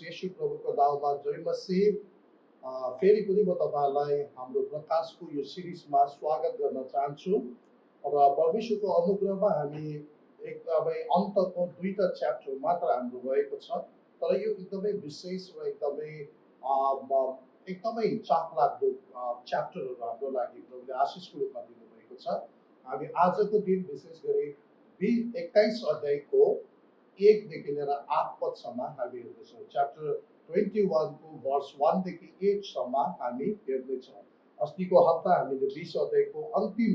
येशू प्रभुको नाममा जय मसीह। फेरि पनि म तपाईँहरूलाई हाम्रो प्रकाशको यो सिरिजमा स्वागत गर्न चाहन्छु र परमेश्वरको अनुग्रहमा हामी एकदमै अन्तको 2टा च्याप्टर मात्र हाम्रो रहेको छ, तर यो एकदमै विशेष र एकदमै चाखलाग्दो च्याप्टरहरू हाम्रो लागि प्रभुले आशिषको रूपमा दिनुभएको छ। हामी आजको दिन विशेष गरी 21 अध्यायको 1 देखि लिएर 8 पदसम्म हामी हेर्दैछौँ। च्याप्टर 21 को वर्स 1 देखि 8 सम्म हामी हेर्दैछौँ। अस्तिको हप्ता हामीले 20 अध्यायको अन्तिम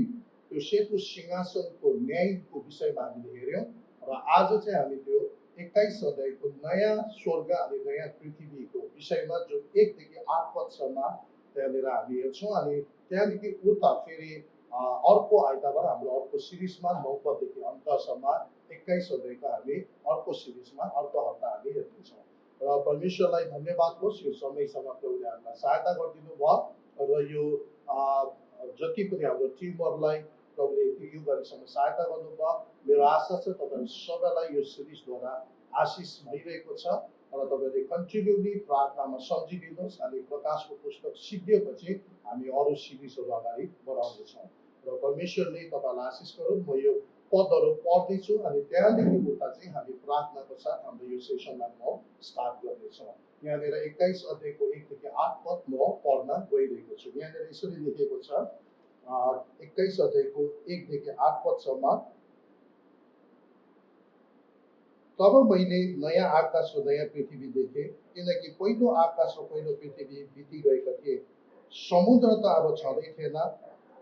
त्यो सेतु सिंहासनको न्यायको विषयमा हामीले हेऱ्यौँ र आज चाहिँ हामी त्यो 21 अध्यायको नयाँ स्वर्ग अनि नयाँ पृथ्वीको विषयमा जुन 1 देखि 8 पदसम्म त्यहाँनिर हामी हेर्छौँ। अनि त्यहाँदेखि उता फेरि अर्को आइतबार हाम्रो अर्को सिरिजमा 9 पददेखि अन्तसम्म 21 अध्यायको हामी अर्को सिरिजमा अर्को हप्ता हामी हेर्दैछौँ। र परमेश्वरलाई धन्यवाद होस्, यो समयसम्म प्रभुले हामीलाई सहायता गरिदिनु भयो र यो जति पनि हाम्रो टिमहरूलाई प्रभुले यो गरिसम्म सहायता गर्नुभयो। मेरो आशा छ तपाईँहरू सबैलाई यो सिरिजद्वारा आशिष भइरहेको छ र तपाईँले कन्टिन्युली प्रार्थनामा सम्झिदिनुहोस्। अनि प्रकाशको पुस्तक सिद्धिएपछि हामी अरू सिरिजहरू अगाडि बढाउँदैछौँ र परमेश्वरले तपाईँलाई आशिष गरौँ। म यो पदहरू पढ्दैछु अनि त्यहाँदेखि उता चाहिँ हामी प्रार्थनाको साथ हाम्रो यो सेसनलाई म स्टार्ट गर्नेछौँ। यहाँनिर 21 अध्यायको 1 देखि 8 पद म पढ्न गइरहेको छु। यहाँनिर यसरी लेखेको छ, 21 अध्यायको 1 देखि 8 पदसम्म। तब मैले नयाँ आकाश र नयाँ पृथ्वी देखेँ, किनकि पहिलो आकाश र पहिलो पृथ्वी बितिगएका थिए, समुद्र त अब छँदै थिएन।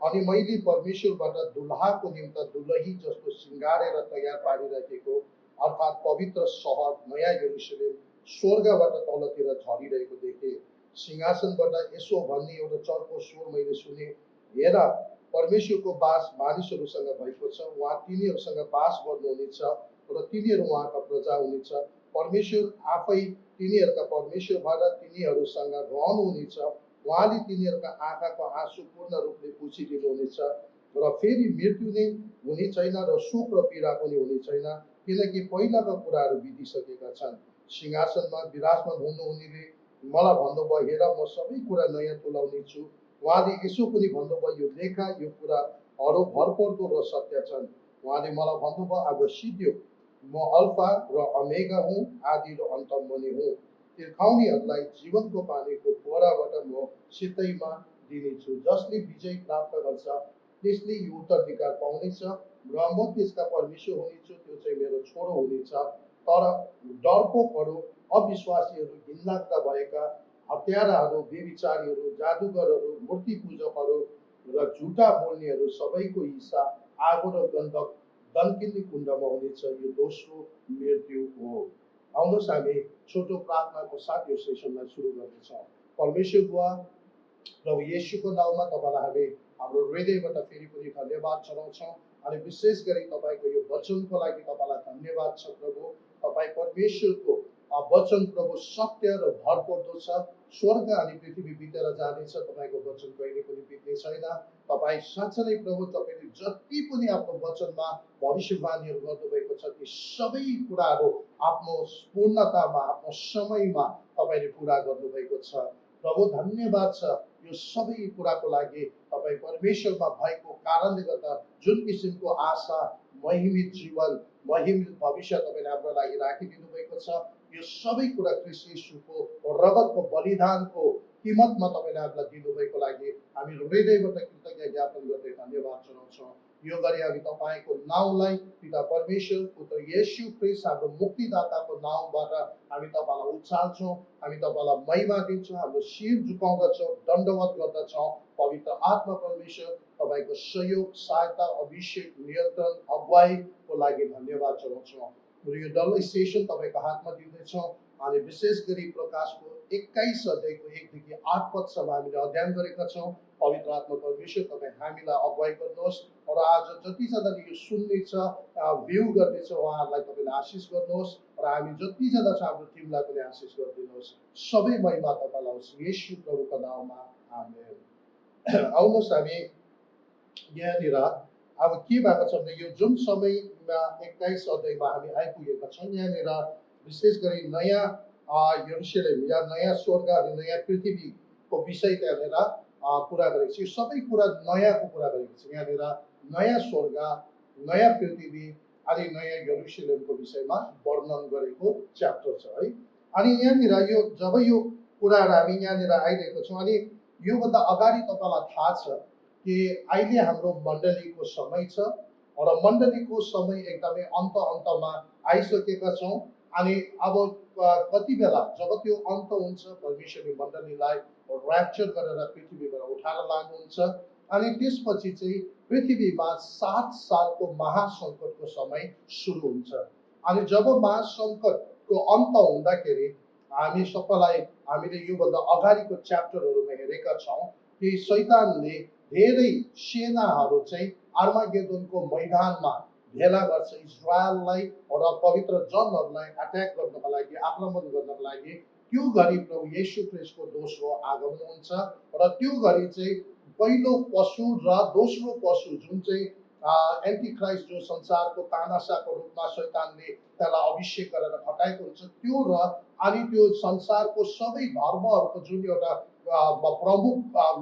अनि मैले परमेश्वरबाट दुल्हाको निम्ति दुलही जस्तो सिँगारेर तयार पारिराखेको अर्थात् पवित्र सहर नयाँ यरुशलेम स्वर्गबाट तलतिर झरिरहेको देखेँ। सिंहासनबाट यसो भन्ने एउटा चर्को स्वर मैले सुने, हेर, परमेश्वरको बास मानिसहरूसँग भएको छ, उहाँ तिनीहरूसँग बास गर्नुहुनेछ र तिनीहरू उहाँका प्रजा हुनेछ। परमेश्वर आफै तिनीहरूका परमेश्वर भएर तिनीहरूसँग रहनुहुनेछ। उहाँले तिनीहरूका आँखाको आँसु पूर्ण रूपले पुछिदिनुहुनेछ र फेरि मृत्यु नै हुने छैन र शोक र पीडा पनि हुने छैन, किनकि पहिलाका कुराहरू बितिसकेका छन्। सिंहासनमा विराजमान हुनुहुनेले मलाई भन्नुभयो, हेर, म सबै कुरा नयाँ तुल्याउने छु। उहाँले यसो पनि भन्नुभयो, यो लेखा, यो कुराहरू भरपर्दो र सत्य छन्। उहाँले मलाई भन्नुभयो, अब सिद्धियो, म अल्फा र ओमेगा हुँ, आदि र अन्त म नै हुँ। तिर्खाउनेहरूलाई जीवनको पानीको फोहराबाट म सित्तैमा दिनेछु। जसले विजय प्राप्त गर्छ त्यसले यो उत्तराधिकार पाउनेछ र म त्यसका परमेश्वर हुनेछु, त्यो चाहिँ मेरो छोरो हुनेछ। तर डरपोकहरू, अविश्वासीहरू, घिनलाग्दा भएका, हत्याराहरू, व्यभिचारीहरू, जादुगरहरू, मूर्ति पूजकहरू र झुटा बोल्नेहरू सबैको हिस्सा आगो र गन्धक दन्किने कुण्डमा हुनेछ। यो दोस्रो मृत्यु हो। आउनुहोस् हामी छोटो प्रार्थनाको साथ यो सेसनलाई सुरु गर्नेछौँ। परमेश्वर बुवा, प्रभु येशूको नाममा तपाईँलाई हामी हाम्रो हृदयबाट फेरि पनि धन्यवाद चढाउँछौँ। अनि विशेष गरी तपाईँको यो वचनको लागि तपाईँलाई धन्यवाद छ प्रभु। तपाईँ परमेश्वरको वचन प्रभु सत्य र भरपर्दो छ। स्वर्ग अनि पृथ्वी बितेर जानेछ, तपाईँको वचन कहिले पनि बित्ने छैन। तपाईँ साँच्चै नै प्रभु, तपाईँले जति पनि आफ्नो वचनमा भविष्यवाणीहरू गर्नुभएको छ ती सबै कुराहरू आफ्नो पूर्णतामा, आफ्नो समयमा तपाईँले पुरा गर्नुभएको छ। प्रभु धन्यवाद छ यो सबै कुराको लागि। तपाईँ परमेश्वरमा भएको कारणले गर्दा जुन किसिमको आशा, महिमित जीवन, महिमित भविष्य तपाईँले हाम्रो लागि राखिदिनु भएको छ, यो सबै कुरा ख्रीष्ट येशूको रगतको बलिदानको किमतमा तपाईँले हामीलाई दिनुभएको लागि हामी हृदयबाट कृतज्ञता ज्ञापन गर्दै धन्यवाद चढाउँछौँ। यो गरी हामी तपाईँको नाउँलाई पिता परमेश्वर, पुत्र येशू ख्रीष्ट हाम्रो मुक्तिदाताको नाउँबाट हामी तपाईँलाई उचाल्छौँ, हामी तपाईँलाई महिमा दिन्छौँ, हाम्रो शिर झुकाउँदछौँ, दण्डवत गर्दछौँ। पवित्र आत्मा परमेश्वर, तपाईँको सहयोग, सहायता, अभिषेक, नियन्त्रण, अगुवाईको लागि धन्यवाद चढाउँछौँ। यो डल्लै सेसन तपाईँको हातमा दिँदैछौँ। अनि विशेष गरी प्रकाशको 21 अध्यायको 1 देखि 8 पदसम्म हामीले अध्ययन गरेका छौँ। पवित्र आत्मा परमेश्वर, तपाईँ हामीलाई अगुवाई गर्नुहोस् र आज जतिजनाले यो सुन्नेछ, भ्यू गर्नेछ, उहाँहरूलाई तपाईँले आशिष गर्नुहोस् र हामी जतिजना छ हाम्रो टिमलाई पनि आशिष गरिदिनुहोस्। सबै महिमा तपाईँलाई होस् येशू प्रभुको नाममा, आमेन। आउनुहोस् हामी यहाँनिर अब के भएको छ भने यो जुन समयमा 21 अध्यायमा हामी आइपुगेका छौँ, यहाँनिर विशेष गरी नयाँ यरुशलेम या नयाँ स्वर्ग अनि नयाँ पृथ्वीको विषय त्यहाँनिर कुरा गरेको छ। यो सबै कुरा नयाँको कुरा गरेको छ। यहाँनिर नयाँ स्वर्ग, नयाँ पृथ्वी अनि नयाँ यरुशलेमको विषयमा वर्णन गरेको च्याप्टर छ है। अनि यहाँनिर यो जब यो कुराहरू हामी यहाँनिर आइरहेको छौँ, अनि योभन्दा अगाडि तपाईँलाई थाहा छ कि अहिले हाम्रो मण्डलीको समय छ र मण्डलीको समय एकदमै अन्तमा आइसकेका छौँ। अनि अब कति बेला जब त्यो अन्त हुन्छ, परमेश्वरले मण्डलीलाई ऱ्याप्चर गरेर पृथ्वीबाट उठाएर लानुहुन्छ अनि त्यसपछि चाहिँ पृथ्वीमा 7 सालको महासङ्कटको समय सुरु हुन्छ। अनि जब महासङ्कटको अन्त हुँदाखेरि हामी सबैलाई हामीले योभन्दा अगाडिको च्याप्टरहरूमा हेरेका छौँ कि शैतानले धेरै सेनाहरू चाहिँ आर्मागेदोनको मैदानमा भेला गर्छ इजरायललाई र पवित्र जनहरूलाई अट्याक गर्नको लागि, आक्रमण गर्नको लागि। त्यो घरि प्रभु येशू ख्रीष्टको दोस्रो आगमन हुन्छ र त्यो घरि चाहिँ पहिलो पशु र दोस्रो पशु जुन चाहिँ एन्टिक्राइस्ट, जो संसारको तानाशाको रूपमा शैतानले त्यसलाई अभिषेक गरेर हटाएको हुन्छ, त्यो र अनि त्यो संसारको सबै धर्महरूको जुन एउटा प्रमुख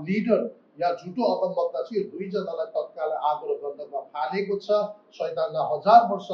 लिडर या झुटो अगमवक्ता छ, यो दुईजनालाई तत्काल आगो र गन्धकमा फालेको छ। शैतानलाई 1000 वर्ष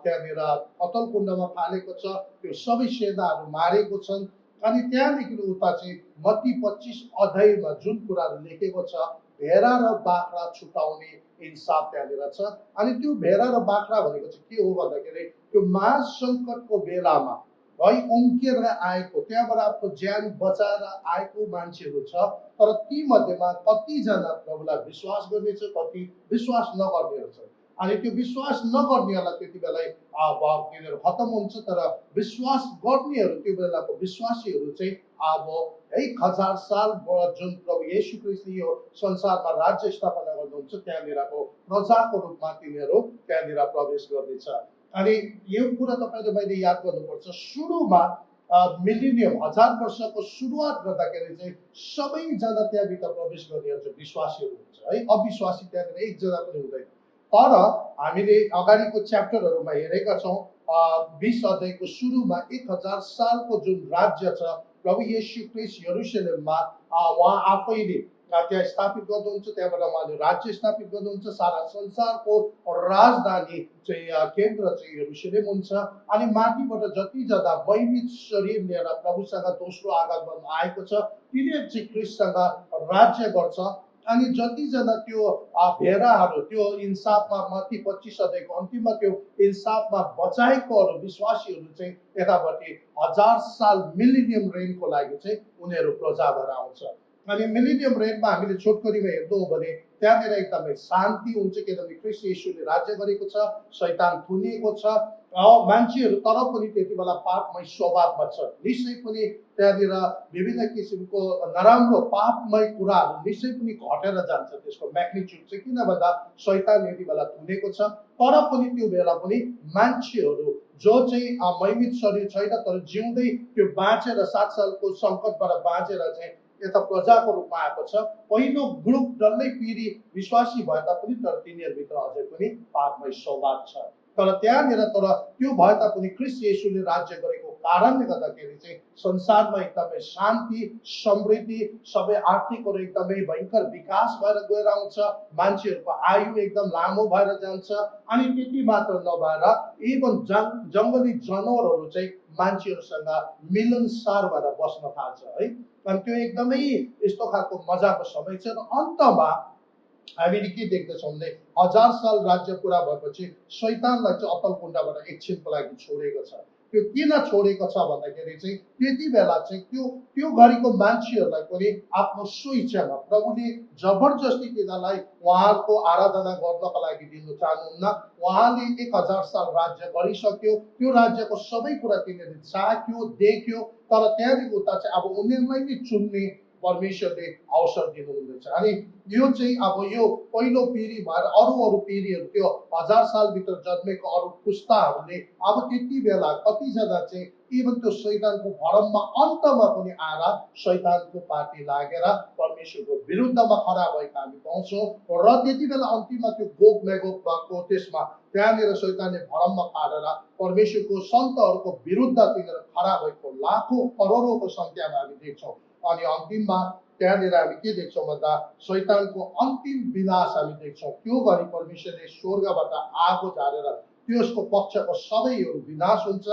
त्यहाँनिर अतल कुण्डमा फालेको छ। त्यो सबै सेनाहरू मारेको छन्। अनि त्यहाँदेखि उता चाहिँ मत्ती 25 अध्यायमा जुन कुराहरू लेखेको छ, भेडा र बाख्रा छुटाउने इन्साफ त्यहाँनिर छ। अनि त्यो भेडा र बाख्रा भनेको चाहिँ के हो भन्दाखेरि त्यो महासङ्कटको बेलामा है उम्किएर आएको, त्यहाँबाट आफ्नो ज्यान बचाएर आएको मान्छेहरू छ। तर ती मध्येमा कतिजना प्रभुलाई विश्वास गर्नेछ, कति विश्वास नगर्नेहरू छ। अनि त्यो विश्वास नगर्नेहरूलाई त्यति बेला तिनीहरू खत्तम हुन्छ। तर विश्वास गर्नेहरू, त्यो बेलाको विश्वासीहरू चाहिँ अब 1000 साल जुन प्रभु येशू ख्रीष्टले यो संसारमा राज्य स्थापना गर्नुहुन्छ त्यहाँनिरको प्रजाको रूपमा तिनीहरू त्यहाँनिर प्रवेश गर्नेछ। अनि यो कुरा तपाईँले मैले याद गर्नुपर्छ, सुरुमा मिलिनियम 1000 वर्षको सुरुवात गर्दाखेरि चाहिँ सबैजना त्यहाँभित्र प्रवेश गर्नेहरू चाहिँ विश्वासीहरू हुन्छ है, अविश्वासी त्यहाँनिर एकजना पनि हुँदैन। तर हामीले अगाडिको च्याप्टरहरूमा हेरेका छौँ 20 अध्यायको सुरुमा 1000 सालको जुन राज्य छ प्रभु येशू ख्रीष्ट यरुशलेममा उहाँ आफैले त्यहाँ स्थापित गर्नुहुन्छ। त्यहाँबाट उहाँले राज्य स्थापित गर्नुहुन्छ। सारा संसारको राजधानी चाहिँ केन्द्र चाहिँ यरुशलेम हुन्छ। अनि माथिबाट जतिजना महिमित शरीर लिएर प्रभुसँग दोस्रो आगमन आएको छ तिनीहरू चाहिँ ख्रीष्टसँग राज्य गर्छ। अनि जतिजना त्यो भेडाहरू त्यो इन्साफमा मत्ती 25 अध्यायको अन्तिममा त्यो इन्साफमा बचाएकोहरू विश्वासीहरू चाहिँ यतापट्टि 1000 साल मिलिनियम रेनको लागि चाहिँ उनीहरू प्रजा भएर आउँछ। अनि मिलिनियम रेनमा हामीले छोटकरीमा हेर्नु हो भने त्यहाँनिर एकदमै शान्ति हुन्छ, किनभने ख्रीष्ट येशूले राज्य गरेको छ, शैतान थुनिएको छ। मान्छेहरू तर पनि त्यति बेला पापमय स्वभावमा छ। निश्चय पनि त्यहाँनिर विभिन्न किसिमको नराम्रो पापमय कुराहरू निश्चय पनि घटेर जान्छ। त्यसको म्याग्निट्युड चाहिँ किन भन्दा शैतान यति बेला थुनेको छ। तर पनि त्यो बेला पनि मान्छेहरू जो चाहिँ महिमित शरीर छैन तर जिउँदै त्यो बाँचेर 7 सालको सङ्कटबाट बाँचेर चाहिँ यता प्रजाको रूपमा आएको छ। पहिलो ग्रुप डल्लै पिँढी विश्वासी भए तापनि तर तिनीहरूभित्र अझै पनि पापमय स्वभाव छ। तर त्यहाँनिर तर त्यो भए तापनि ख्रीष्ट येशूले राज्य गरेको कारणले गर्दाखेरि चाहिँ संसारमा एकदमै शान्ति, समृद्धि, सबै आर्थिकहरू एकदमै भयङ्कर विकास भएर गएर आउँछ। मान्छेहरूको आयु एकदम लामो भएर जान्छ। अनि त्यति मात्र नभएर इभन जङ्गली जनावरहरू चाहिँ मान्छेहरूसँग मिलनसार भएर बस्न थाल्छ है। अनि त्यो एकदमै यस्तो खालको मजाको समय छ। र अन्तमा हामीले के देख्दछौँ भने 1000 साल राज्य पुरा भएपछि शैतानलाई चाहिँ अतल कुण्डबाट एकछिनको लागि छोडेको छ। त्यो किन छोडेको छ भन्दाखेरि चाहिँ त्यति बेला चाहिँ त्यो घरिको मान्छेहरूलाई पनि आफ्नो स्वेच्छामा प्रभुले जबरजस्ती तिनीहरूलाई उहाँको आराधना गर्नको लागि दिनु चाहनुहुन्न। उहाँले 1000 साल राज्य गरिसक्यो। त्यो राज्यको सबै कुरा तिनीहरूले चाख्यो, देख्यो। तर त्यहाँदेखि उता चाहिँ अब उनीहरूलाई नै चुन्ने परमेश्वरले अवसर दिनुहुँदैछ। अनि यो चाहिँ अब यो पहिलो पिँढी भएर अरू पिँढीहरू त्यो 1000 सालभित्र जन्मेको अरू पुस्ताहरूले अब त्यति बेला कतिजना चाहिँ इभन त्यो शैतानको भरममा अन्तमा पनि आएर शैतानको पार्टी लागेर परमेश्वरको विरुद्धमा खडा भएको हामी पाउँछौँ। र त्यति बेला अन्तिममा त्यो गोग मेगोग भएको त्यसमा त्यहाँनिर शैतानले भरममा पारेर परमेश्वरको सन्तहरूको विरुद्ध तिनीहरू खडा भएको लाखौँ करोडौँको सङ्ख्यामा हामी देख्छौँ। अनि अन्तिममा त्यहाँनिर हामी के देख्छौँ भन्दा शैतानको अन्तिम विनाश हामी देख्छौँ। त्यो गरी परमेश्वरले स्वर्गबाट आगो झारेर त्यसको पक्षको सबैहरू विनाश हुन्छ।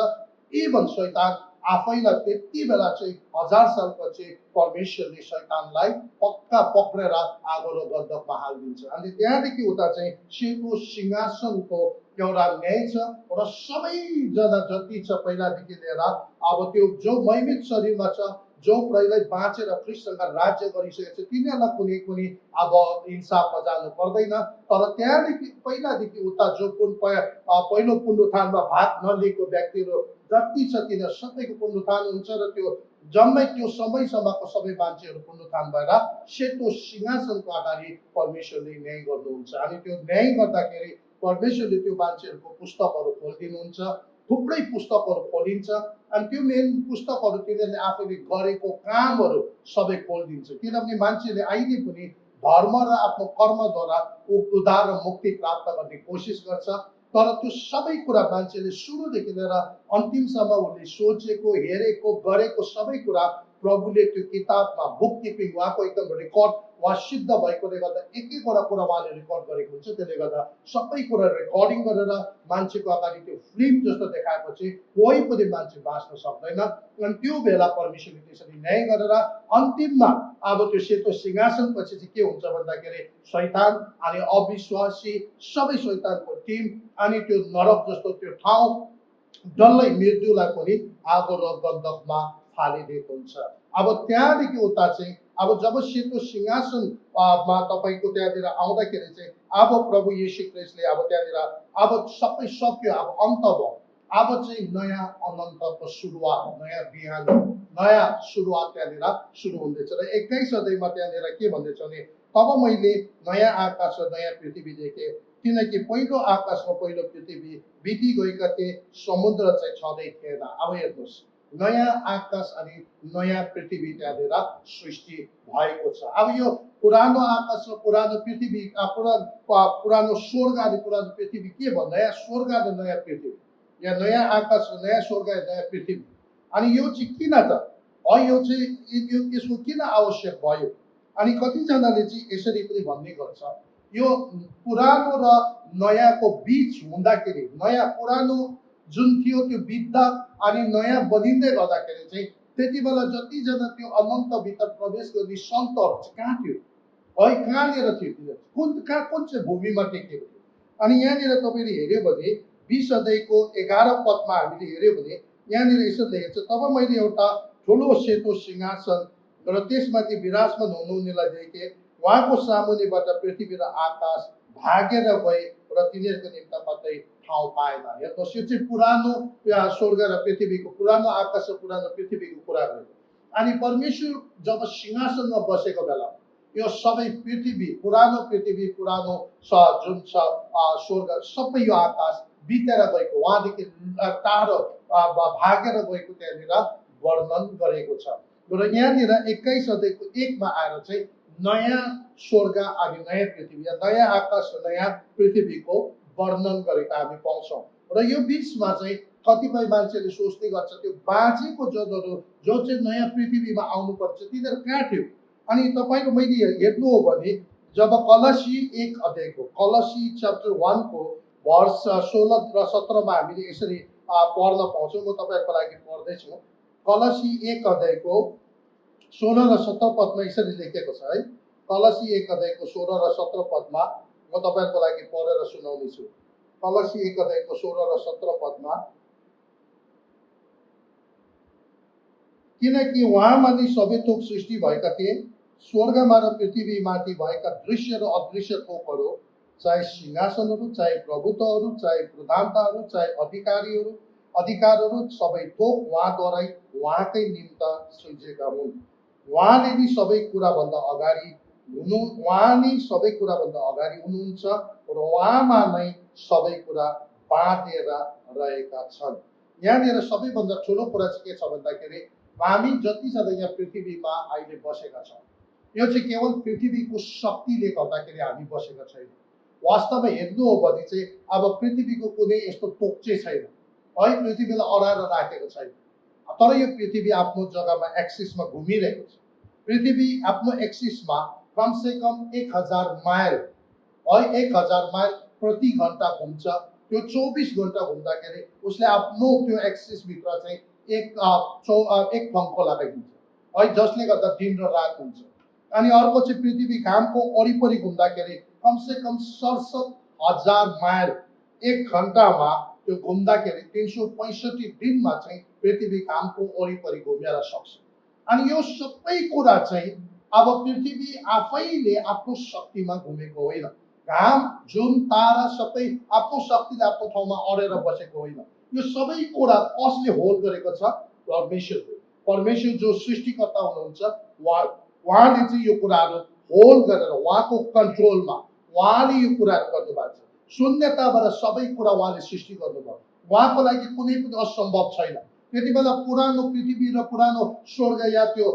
इभन शैतान आफैलाई त्यति बेला चाहिँ 1000 सालपछि परमेश्वरले शैतानलाई पक्का पक्रेर आगो र गन्धकमा हालिदिन्छ। अनि त्यहाँदेखि उता चाहिँ सेतो सिंहासनको एउटा न्याय छ र सबैजना जति छ पहिलादेखि लिएर अब त्यो जो महिमित शरीरमा छ, जो पहिल्यै बाँचेर ख्रिस्टसँग राज्य गरिसकेको छ, तिनीहरूलाई कुनै पनि अब इन्साफमा जानु पर्दैन। तर त्यहाँदेखि पहिलादेखि उता जो पहिलो पुनरुत्थानमा भाग नलिएको व्यक्तिहरू जति छ तिनीहरू सबैको पुनरुत्थान हुन्छ र त्यो जम्मै त्यो समयसम्मको सबै मान्छेहरू पुनरुत्थान भएर सेतो सिंहासनको अगाडि परमेश्वरले न्याय गर्नुहुन्छ। अनि त्यो न्याय गर्दाखेरि परमेश्वरले त्यो मान्छेहरूको पुस्तकहरू खोलिदिनुहुन्छ। थुप्रै पुस्तकहरू खोलिन्छ अनि त्यो मेन पुस्तकहरू तिनीहरूले आफूले गरेको कामहरू सबै खोलिदिन्छ। किनभने मान्छेले अहिले पनि धर्म र आफ्नो कर्मद्वारा उद्धार र मुक्ति प्राप्त गर्ने कोसिस गर्छ। तर त्यो सबै कुरा मान्छेले सुरुदेखि लिएर अन्तिमसम्म उसले सोचेको, हेरेको, गरेको सबै कुरा प्रभुले त्यो किताबमा बुक किपिङ उहाँको एकदम रेकर्ड उहाँ सिद्ध भएकोले गर्दा एक एकवटा कुरा उहाँले रेकर्ड गरेको हुन्छ। त्यसले गर्दा सबै कुरा रेकर्डिङ गरेर मान्छेको अगाडि त्यो फिल्म जस्तो देखाएपछि कोही पनि मान्छे बाँच्न सक्दैन। अनि त्यो बेला परमेश्वरले त्यसरी न्याय गरेर अन्तिममा अब त्यो सेतो सिंहासनपछि चाहिँ के हुन्छ भन्दाखेरि शैतान अनि अविश्वासी सबै शैतानको टिम अनि त्यो नरक जस्तो त्यो ठाउँ डल्लै मृत्युलाई पनि आगो र गन्धकमा फालिदिएको हुन्छ। अब त्यहाँदेखि उता चाहिँ अब जब सेतो सिंहासनमा तपाईँको त्यहाँनिर आउँदाखेरि चाहिँ अब प्रभु येशू ख्रिस्टले अब त्यहाँनिर अब सबै सक्यो, अब अन्त भयो। अब चाहिँ नयाँ अनन्तको सुरुवात, नयाँ बिहान, नयाँ सुरुवात त्यहाँनिर सुरु हुँदैछ। र 21 अध्यायमा त्यहाँनिर के भन्दैछ भने तब मैले नयाँ आकाश र नयाँ पृथ्वी देखेँ, किनकि पहिलो आकाश र पहिलो पृथ्वी बिति गएका थिए, समुद्र चाहिँ छँदै थिएन। अब हेर्नुहोस्, नयाँ आकाश अनि नयाँ पृथ्वी त्यहाँनिर सृष्टि भएको छ। अब यो पुरानो आकाश र पुरानो पृथ्वी, पुरानो स्वर्ग अनि पुरानो पृथ्वी के भन्दा यहाँ स्वर्ग र नयाँ पृथ्वी, या नयाँ आकाश र नयाँ स्वर्ग नयाँ पृथ्वी। अनि यो चाहिँ किन त यो चाहिँ यसको किन आवश्यक भयो? अनि कतिजनाले चाहिँ यसरी पनि भन्ने गर्छ, यो पुरानो र नयाँको बिच हुँदाखेरि नयाँ पुरानो जुन थियो त्यो बित्दा अनि नयाँ बनिँदै गर्दाखेरि चाहिँ त्यति बेला जतिजना त्यो अनन्तभित्र प्रवेश गर्ने सन्तहरू चाहिँ कहाँ थियो है, कहाँनिर थियो तिनीहरू, कुन चाहिँ भूमिमा टेकेको थियो? अनि यहाँनिर तपाईँले हेऱ्यो भने 20 अध्यायको 11 पदमा हामीले हेऱ्यो भने यहाँनिर यसो लेखेको छ, तब मैले एउटा ठुलो सेतो सिंहासन र त्यसमाथि विराजमान हुनुहुनेलाई देखेँ। उहाँको सामुन्नेबाट पृथ्वी र आकाश भागेर गए र तिनीहरूको निम्ति कतै ठाउँ पाएन। हेर्नुहोस्, यो चाहिँ पुरानो स्वर्ग र पृथ्वीको, पुरानो आकाश र पुरानो पृथ्वीको कुरा गरेको। अनि परमेश्वर जब सिंहासनमा बसेको बेला यो सबै पृथ्वी, पुरानो जुन छ स्वर्ग, सबै यो आकाश बितेर गएको, उहाँदेखि टाढो भागेर गएको त्यहाँनिर वर्णन गरेको छ। र यहाँनिर 21 अध्यायको 1 मा आएर चाहिँ नयाँ स्वर्ग अनि नयाँ पृथ्वी, नयाँ आकाश र नयाँ पृथ्वीको वर्णन गरेको हामी पाउँछौँ। र यो बिचमा चाहिँ कतिपय मान्छेले सोच्ने गर्छ त्यो बाँचेको जनहरू जो चाहिँ नयाँ पृथ्वीमा आउनुपर्छ तिनीहरू कहाँ थियो? अनि तपाईँको मैले हेर्नु हो भने जब कलसी 1 अध्यायको, कलसी च्याप्टर 1 को वर्ष 16 र 17 मा हामीले यसरी पढ्न पाउँछौँ। म तपाईँहरूको लागि पढ्दैछु। कलसी 1 अध्यायको 16 र 17 पदमा यसरी लेखेको छ है। कलसी 1 अध्यायको 16 र 17 पदमा म तपाईँहरूको लागि पढेर सुनाउनेछु। कलसी 1 अध्यायको 16 र 17 पदमा, किनकि उहाँमाथि सबै थोक सृष्टि भएका थिए, स्वर्गमा र पृथ्वीमाथि भएका दृश्य र अदृश्य थोकहरू, चाहे सिंहासनहरू, चाहे प्रभुत्वहरू, चाहे प्रधानताहरू, चाहे अधिकारहरू, सबै थोक उहाँद्वारै उहाँकै निम्ति सृजिएका हुन्। उहाँले नि सबै कुराभन्दा अगाडि उहाँ नै सबै कुराभन्दा अगाडि हुनुहुन्छ र उहाँमा नै सबै कुरा बाँधिएर रहेका छन्। यहाँनिर सबैभन्दा ठुलो कुरा चाहिँ के छ भन्दाखेरि हामी जतिजना यहाँ पृथ्वीमा अहिले बसेका छौँ यो चाहिँ केवल पृथ्वीको शक्तिले गर्दाखेरि हामी बसेका छैनौँ। वास्तवमा हेर्नु हो भने चाहिँ अब पृथ्वीको कुनै यस्तो तोक चाहिँ छैन है, पृथ्वीलाई अडाएर राखेको छैन। तर यो पृथ्वी आफ्नो जग्गामा एक्सिसमा घुमिरहेको छ। पृथ्वी आफ्नो एक्सिसमा कमसेकम 1000 माइल है, 1000 माइल प्रति घन्टा घुम्छ। त्यो 24 घन्टा घुम्दाखेरि उसले आफ्नो त्यो एक्सिसभित्र चाहिँ एक फङ्को लगाइदिन्छ है, जसले गर्दा दिन र रात हुन्छ। अनि अर्को चाहिँ पृथ्वी घामको वरिपरि घुम्दाखेरि कमसेकम 67,000 माइल 1 घन्टामा त्यो घुम्दाखेरि 365 दिनमा चाहिँ पृथ्वी घामको वरिपरि घुमेर सक्छ। अनि यो सबै कुरा चाहिँ अब पृथ्वी आफैले आफ्नो शक्तिमा घुमेको होइन। घाम जुन तारा सबै आफ्नो शक्तिले आफ्नो ठाउँमा अडेर बसेको होइन। यो सबै कुरा कसले होल्ड गरेको छ? परमेश्वरले। परमेश्वर जो सृष्टिकर्ता हुनुहुन्छ उहाँले चाहिँ यो कुराहरू होल्ड गरेर उहाँको कन्ट्रोलमा उहाँले यो कुराहरू गर्नुभएको छ। शून्यताबाट सबै कुरा उहाँले सृष्टि गर्नुभयो। उहाँको लागि कुनै पनि असम्भव छैन। त्यति बेला पुरानो पृथ्वी र पुरानो स्वर्ग या त्यो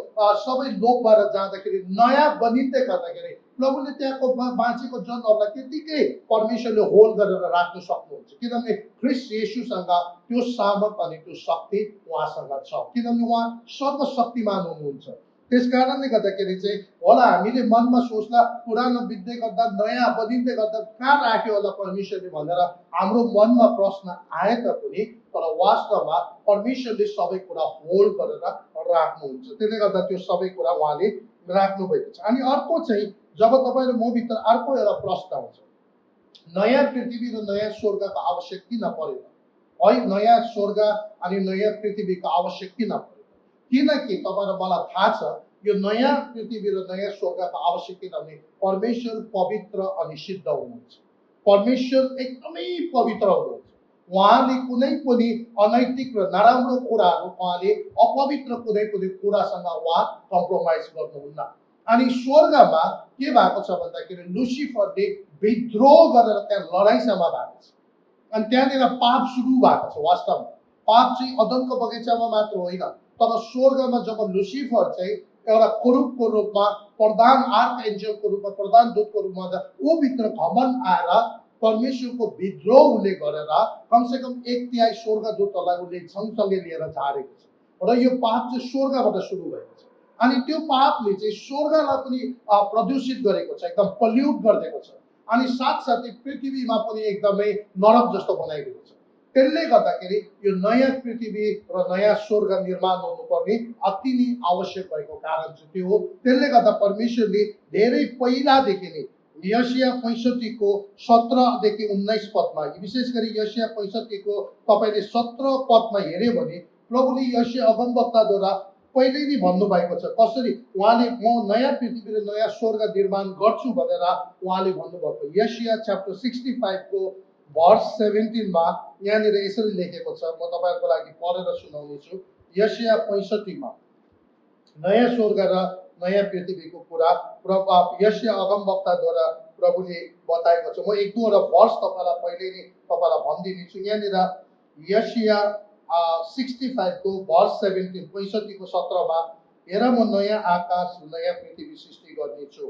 सबै लोकबाट जाँदाखेरि नयाँ बनिँदै गर्दाखेरि प्रभुले त्यहाँको बाँचेको जनहरूलाई त्यतिकै परमेश्वरले होल्ड गरेर राख्न सक्नुहुन्छ, किनभने ख्रिस्ट येशूसँग त्यो सामर्थ अनि त्यो शक्ति उहाँसँग छ, किनभने उहाँ सर्वशक्तिमान हुनुहुन्छ। त्यस कारणले गर्दाखेरि चाहिँ होला हामीले मनमा सोच्ला पुरानो बित्दै गर्दा नयाँ बनिँदै गर्दा कहाँ राख्यो होला परमेश्वरले भनेर हाम्रो मनमा प्रश्न आए तापनि तर वास्तवमा परमेश्वरले सबै कुरा होल्ड गरेर राख्नुहुन्छ। त्यसले गर्दा त्यो सबै कुरा उहाँले राख्नु भएको छ। अनि अर्को चाहिँ जब तपाईँ र म भित्र अर्को एउटा प्रश्न आउँछ, नयाँ पृथ्वी र नयाँ स्वर्गको आवश्यक किन पर्यो है? नयाँ स्वर्ग अनि नयाँ पृथ्वीको आवश्यक किन पर्यो? किनकि तपाईँ र मलाई थाहा छ यो नयाँ पृथ्वी र नयाँ स्वर्गको आवश्यक किनभने परमेश्वर पवित्र अनि सिद्ध हुनुहुन्छ। परमेश्वर एकदमै पवित्र हुनुहुन्छ। उहाँले कुनै पनि अनैतिक र नराम्रो कुराहरू उहाँले अपवित्र कुनै पनि कुरासँग उहाँ कम्प्रोमाइज गर्नुहुन्न। अनि स्वर्गमा के भएको छ भन्दाखेरि लुसिफरले विद्रोह गरेर त्यहाँ लडाइँसम्म भएको छ। अनि त्यहाँनिर पाप सुरु भएको छ। वास्तवमा पाप चाहिँ अदनको बगैँचामा मात्र होइन, तर स्वर्गमा जब लुसिफर चाहिँ एउटा कुरूपको रूपमा प्रधान आर्क एन्जलको रूपमा प्रधान दूतको रूपमा ऊ भित्र घमण्ड आएर परमेश्वरको विद्रोह उसले गरेर कमसेकम 1/3 स्वर्गदूतहरूलाई उसले सँगसँगै लिएर झारेको छ। र यो पाप चाहिँ स्वर्गबाट सुरु भएको छ। अनि त्यो पापले चाहिँ स्वर्गलाई पनि प्रदूषित गरेको छ, एकदम पल्युट गरिदिएको छ। अनि साथसाथै पृथ्वीमा पनि एकदमै नरक जस्तो बनाइदिएको छ। त्यसले गर्दाखेरि यो नयाँ पृथ्वी र नयाँ स्वर्ग निर्माण हुनुपर्ने अति नै आवश्यक भएको कारण चाहिँ त्यो हो। त्यसले गर्दा परमेश्वरले धेरै पहिलादेखि नै यशाया 65 को 17 देखि 19 पदमा, विशेष गरी यशाया 65 को तपाईँले 17 पदमा हेऱ्यो भने प्रभुले यशाया अगमवक्ताद्वारा पहिले नै भन्नुभएको छ कसरी उहाँले म नयाँ पृथ्वी र नयाँ स्वर्ग निर्माण गर्छु भनेर उहाँले भन्नुभएको। यशाया च्याप्टर 65 को भर्स 17 मा यहाँनिर यसरी लेखेको छ, म तपाईँहरूको लागि पढेर सुनाउनेछु। यशाया 65 मा नयाँ स्वर्ग र नयाँ पृथ्वीको कुरा यशाया अगमवक्ताद्वारा प्रभुले बताएको छ। म एक दुईवटा भर्स तपाईँलाई पहिले नै तपाईँलाई भनिदिनेछु। यहाँनिर यशाया 65 को भर्स 17 65 को 17 मा हेर म नयाँ आकाश नयाँ पृथ्वी सृष्टि गर्नेछु,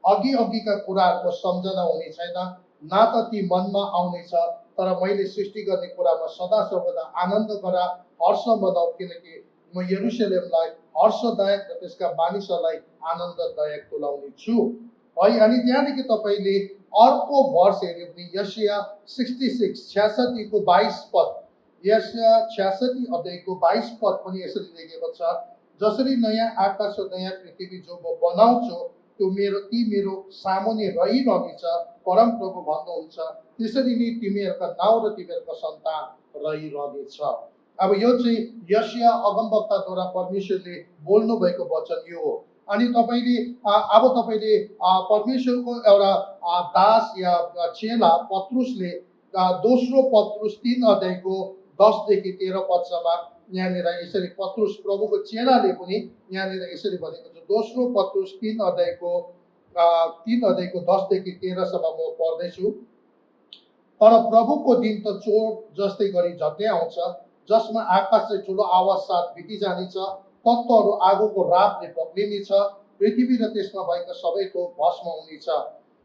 अघि अघिका कुराहरूको सम्झना हुने छैन, न त ती मनमा आउनेछ, तर मैले सृष्टि गर्ने कुरामा सदा सर्वदा आनन्द गरा, हर्ष मनाऊ, किनकि म यरुशलेमलाई हर्षदायक र त्यसका मानिसहरूलाई आनन्ददायक तुल्याउने छु है। अनि त्यहाँदेखि तपाईँले अर्को भर्स हेऱ्यो भने यशाया 66 को 22 पद, यशाया 66 अध्यायको 22 पद पनि यसरी लेखेको छ, जसरी नयाँ आकाश र नयाँ पृथ्वी जो म बनाउँछु त्यो मेरो सामुन्ने रहिरहनेछ, परम प्रभु भन्नुहुन्छ, त्यसरी नै तिमीहरूका नाउँ र तिमीहरूका सन्तान रहिरहनेछ। अब यो चाहिँ यशाया अगमवक्ताद्वारा परमेश्वरले बोल्नु भएको वचन यो हो। अनि तपाईँले अब तपाईँले परमेश्वरको एउटा दास या चेला पत्रुसले दोस्रो पत्रुस 3 अध्यायको 10 देखि 13 पदसम्म यहाँनिर यसरी पत्रुस प्रभुको चेलाले पनि यहाँनिर यसरी भनेको छ। दोस्रो पत्रुस 3 अध्यायको 10 देखि 13 सम्म म पढ्दैछु। तर प्रभुको दिन त चोर जस्तै गरी झट्टै आउँछ, जसमा आकाशले ठुलो आवाज साथ बिति जानेछ, तत्त्वहरू आगोको रापले पक्रिनेछ, पृथ्वी र त्यसमा भएका सबै थोक भस्म हुनेछ।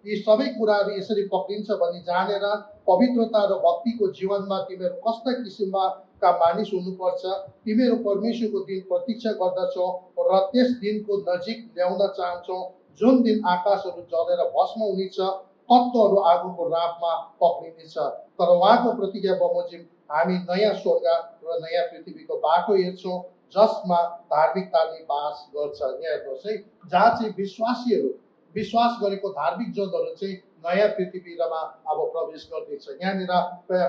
यी सबै कुराहरू यसरी पक्रिन्छ भनी जानेर पवित्रता र भक्तिको जीवनमा तिमीहरू कस्ता किसिमका मानिस हुनुपर्छ। तिमीहरू परमेश्वरको दिन प्रतीक्षा गर्दछौ र त्यस दिनको नजिक ल्याउन चाहन्छौ, जुन दिन आकाशहरू जलेर भस्म हुनेछ, तत्त्वहरू आगोको रापमा पक्रिनेछ। तर उहाँको प्रतिज्ञा बमोजिम हामी नयाँ स्वर्ग र नयाँ पृथ्वीको बाटो हेर्छौँ, जसमा धार्मिकताले बास गर्छ। यहाँ हेर्नुहोस् है, जहाँ चाहिँ विश्वास गरेको धार्मिक जनहरू चाहिँ नयाँ पृथ्वीमा अब प्रवेश गर्दैछ। यहाँनिर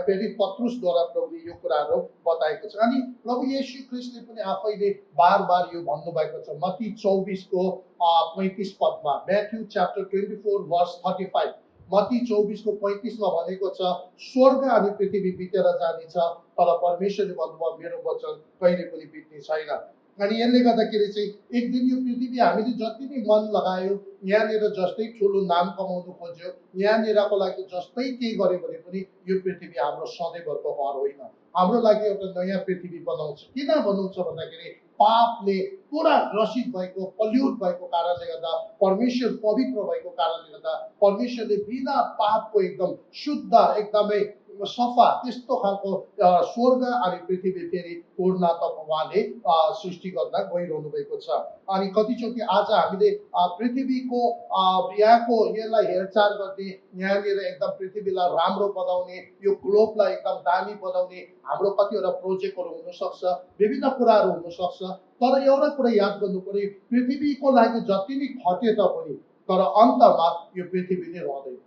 फेरि पत्रुसद्वारा प्रभुले यो कुराहरू बताएको छ। अनि प्रभु येशू ख्रिस्टले पनि आफैले बार बार यो भन्नुभएको छ। मत्ती 24:35 पदमा, म्याथ्यू च्याप्टर 24:35, मत्ती 24:35 भनेको छ, स्वर्ग अनि पृथ्वी बितेर जानेछ, तर परमेश्वरले भन्नुभयो मेरो वचन कहिले पनि बित्ने छैन। अनि यसले गर्दाखेरि चाहिँ एक दिन यो पृथ्वी हामीले जति नै मन लगायो, यहाँनिर जस्तै ठुलो नाम कमाउनु खोज्यो, यहाँनिरको लागि जस्तै केही गर्यो भने पनि यो पृथ्वी हाम्रो सधैँभरको घर होइन। हाम्रो लागि एउटा नयाँ पृथ्वी बनाउँछ। किन बनाउँछ भन्दाखेरि पापले पुरा ग्रसित भएको, पल्युट भएको कारणले गर्दा, परमेश्वर पवित्र भएको कारणले गर्दा, परमेश्वरले बिना पापको एकदम शुद्ध, एकदमै सफा त्यस्तो खालको स्वर्ग अनि पृथ्वी फेरि पूर्णतः उहाँले सृष्टि गर्न गइरहनु भएको छ। अनि कतिचोटि आज हामीले पृथ्वीको यहाँको यसलाई हेरचाह गर्ने, यहाँनिर एकदम पृथ्वीलाई राम्रो बनाउने, यो ग्लोबलाई एकदम दामी बनाउने हाम्रो कतिवटा प्रोजेक्टहरू हुनसक्छ, विभिन्न कुराहरू हुनसक्छ। तर एउटा कुरा याद गर्नु पर्यो, पृथ्वीको लागि जति नै खटे तापनि तर अन्तमा यो पृथ्वी नै रहँदैन।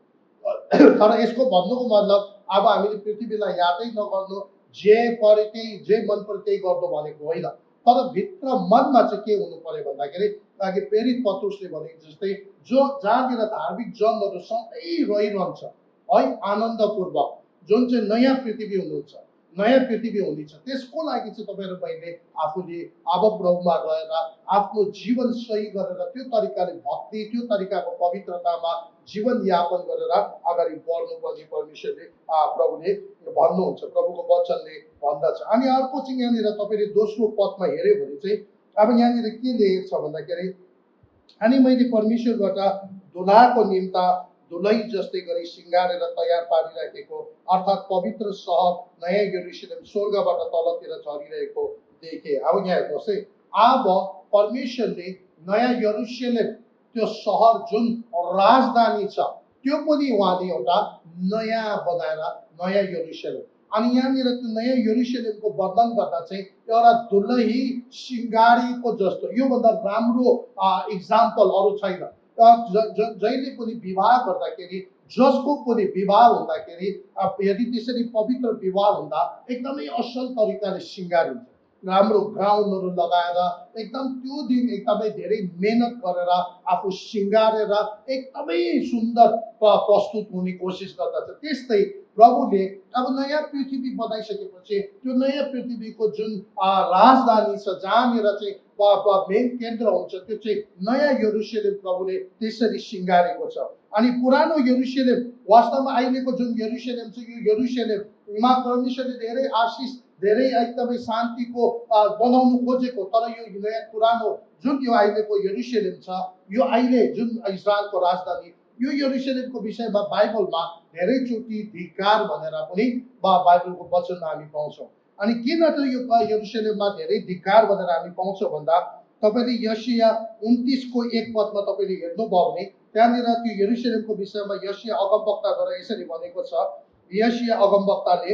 तर यसको भन्नुको मतलब अब हामीले पृथ्वीलाई यादै नगर्नु, जे परे त्यही, जे मन पऱ्यो त्यही गर्नु भनेको होइन। तर भित्र मनमा चाहिँ के हुनु पर्यो भन्दाखेरि, अघि प्रेरित पत्रुसले भनेको जस्तै, जहाँनिर धार्मिक जनहरू सधैँ रहिरहन्छ है आनन्दपूर्वक, जुन चाहिँ नयाँ पृथ्वी हुनुहुन्छ, नयाँ पृथ्वी हुनेछ, त्यसको लागि चाहिँ तपाईँहरू मैले आफूले अब प्रभुमा रहेर आफ्नो जीवन सही गरेर त्यो तरिकाले भक्ति, त्यो तरिकाको पवित्रतामा जीवन यापन गरेर अगाडि बढ्नुपर्ने परमेश्वरले प्रभुले भन्नुहुन्छ, प्रभुको वचनले भन्दछ। अनि अर्को चाहिँ यहाँनिर तपाईँले दोस्रो पदमा हेऱ्यो भने चाहिँ अब यहाँनिर के लेखेको छ भन्दाखेरि, अनि मैले परमेश्वरबाट दुलाको निम्ता दुलै जस्तै गरी सिँगारेर तयार पारिराखेको अर्थात् पवित्र सहर नयाँ यरुशलेम स्वर्गबाट तलतिर झरिरहेको देखे। अब यहाँ हेर्नुहोस् है, अब परमेश्वरले नयाँ यरुशलेम, त्यो सहर जुन राजधानी छ, त्यो पनि उहाँले एउटा नयाँ बनाएर नयाँ यरुशलेम, अनि यहाँनिर त्यो नयाँ यरुशलेमको वर्णन गर्दा चाहिँ एउटा दुलही सिँगारेको जस्तो, योभन्दा राम्रो इक्जाम्पल अरू छैन। जहिले पनि विवाह गर्दाखेरि, जसको पनि विवाह हुँदाखेरि यदि त्यसरी पवित्र विवाह हुँदा एकदमै असल तरिकाले सिँगार हुन्छ, राम्रो गाउनहरू लगाएर एकदम त्यो दिन एकदमै धेरै मेहनत गरेर आफू सिँगारेर एकदमै सुन्दर प्रस्तुत हुने कोसिस गर्दछ। त्यस्तै प्रभुले अब नयाँ पृथ्वी बनाइसकेपछि त्यो नयाँ पृथ्वीको जुन राजधानी छ, जहाँनिर चाहिँ मेन केन्द्र हुन्छ, त्यो चाहिँ नयाँ यरुशलेम प्रभुले त्यसरी सिँगारेको छ। अनि पुरानो यरुशलेम, वास्तवमा अहिलेको जुन यरुशलेम छ, यो यरुशलेममा परमेश्वरले धेरै आशिष, धेरै एकदमै शान्तिको बनाउनु खोजेको, तर यो नयाँ पुरानो जुन यो अहिलेको यरुशलेम छ, यो अहिले जुन इजरायलको राजधानी, यो यरुशलेमको विषयमा बाइबलमा धेरैचोटि धिक्कार भनेर पनि बाइबलको वचनमा हामी पाउँछौँ। अनि किन त यो यरुशलेममा धेरै धिक्कार भनेर हामी पाउँछौँ भन्दा, तपाईँले यशाया 29:1 पदमा तपाईँले हेर्नुभयो भने त्यहाँनिर त्यो यरुशलेमको विषयमा यशाया अगमवक्ताद्वारा यसरी भनेको छ। यशाया अगमवक्ताले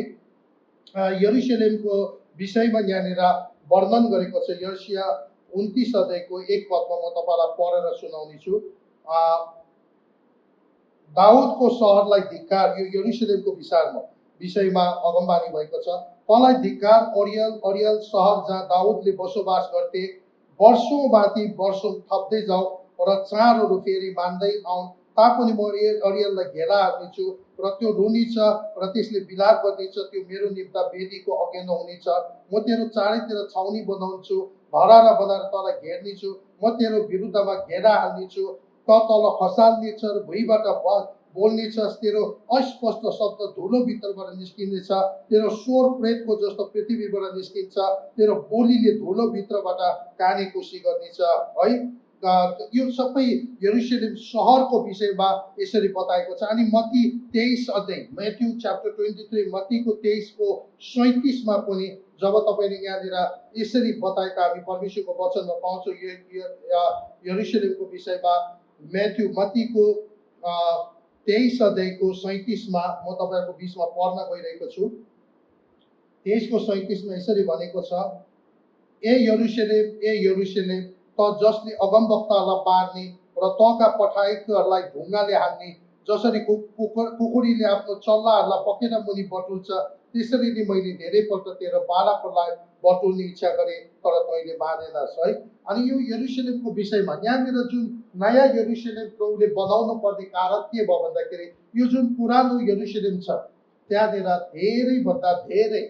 यरुशलेमको विषयमा यहाँनिर वर्णन गरेको छ। यशाया 29:1 पदमा म तपाईँलाई पढेर सुनाउने छु। दाउदको सहरलाई धिक्कार, यो यरुशलेमको विषयमा अगमबानी भएको छ। तँलाई धिक्कार ओरियल सहर, जहाँ दाउदले बसोबास गर्थे। वर्षौँमाथि वर्षौँ थप्दै जाऊ र चाडहरू फेरि मान्दै आउन्, तापनि म अरियललाई घेरा हाल्नेछु र त्यो रुनेछ र त्यसले बिलाप गर्नेछ। त्यो मेरो निम्ता वेदीको अघेल्लो हुनेछ। म तेरो चारैतिर छाउनी बनाउँछु, भरारा बनाएर तँलाई घेर्नेछु। म तेरो विरुद्धमा घेरा हाल्नेछु, त तल खसाल्नेछ र भुइँबाट बोल्नेछस्। तेरो अस्पष्ट शब्द धुलो भित्रबाट निस्किनेछ। तेरो स्वर प्रेतको जस्तो पृथ्वीबाट निस्किन्छ। तेरो बोलीले धुलो भित्रबाट काने खुसी गर्नेछ है। यो सबै यरुशलेम सहरको विषयमा यसरी बताएको छ। अनि मत्ती 23 अध्याय, म्याथ्यू च्याप्टर 23, मत्तीको 23:37 पनि जब तपाईँले यहाँनिर यसरी बताएका हामी परमेश्वरको वचनमा पाउँछौँ यरुशलेमको विषयमा। मत्तीको 23 अध्यायको 37 म तपाईँहरूको बिचमा पढ्न गइरहेको छु। 23:37 यसरी भनेको छ, ए यरुशलेम, त जसले अगमवक्तालाई मार्ने र तँका पठाएकाहरूलाई ढुङ्गाले हान्ने, जसरी कुकुरीले आफ्नो चल्लाहरूलाई पखेटा मुनि बटुल्छ, त्यसरी नै मैले धेरैपल्ट तेरो बालकहरूलाई बटुल्ने इच्छा गरेँ, तर तैँले मानेनस् है। अनि यो यरुशलेमको विषयमा यहाँनिर जुन नयाँ यरुशलेम प्रभुले बनाउनु पर्ने कारण के भयो भन्दाखेरि, यो जुन पुरानो यरुशलेम छ त्यहाँनिर धेरैभन्दा धेरै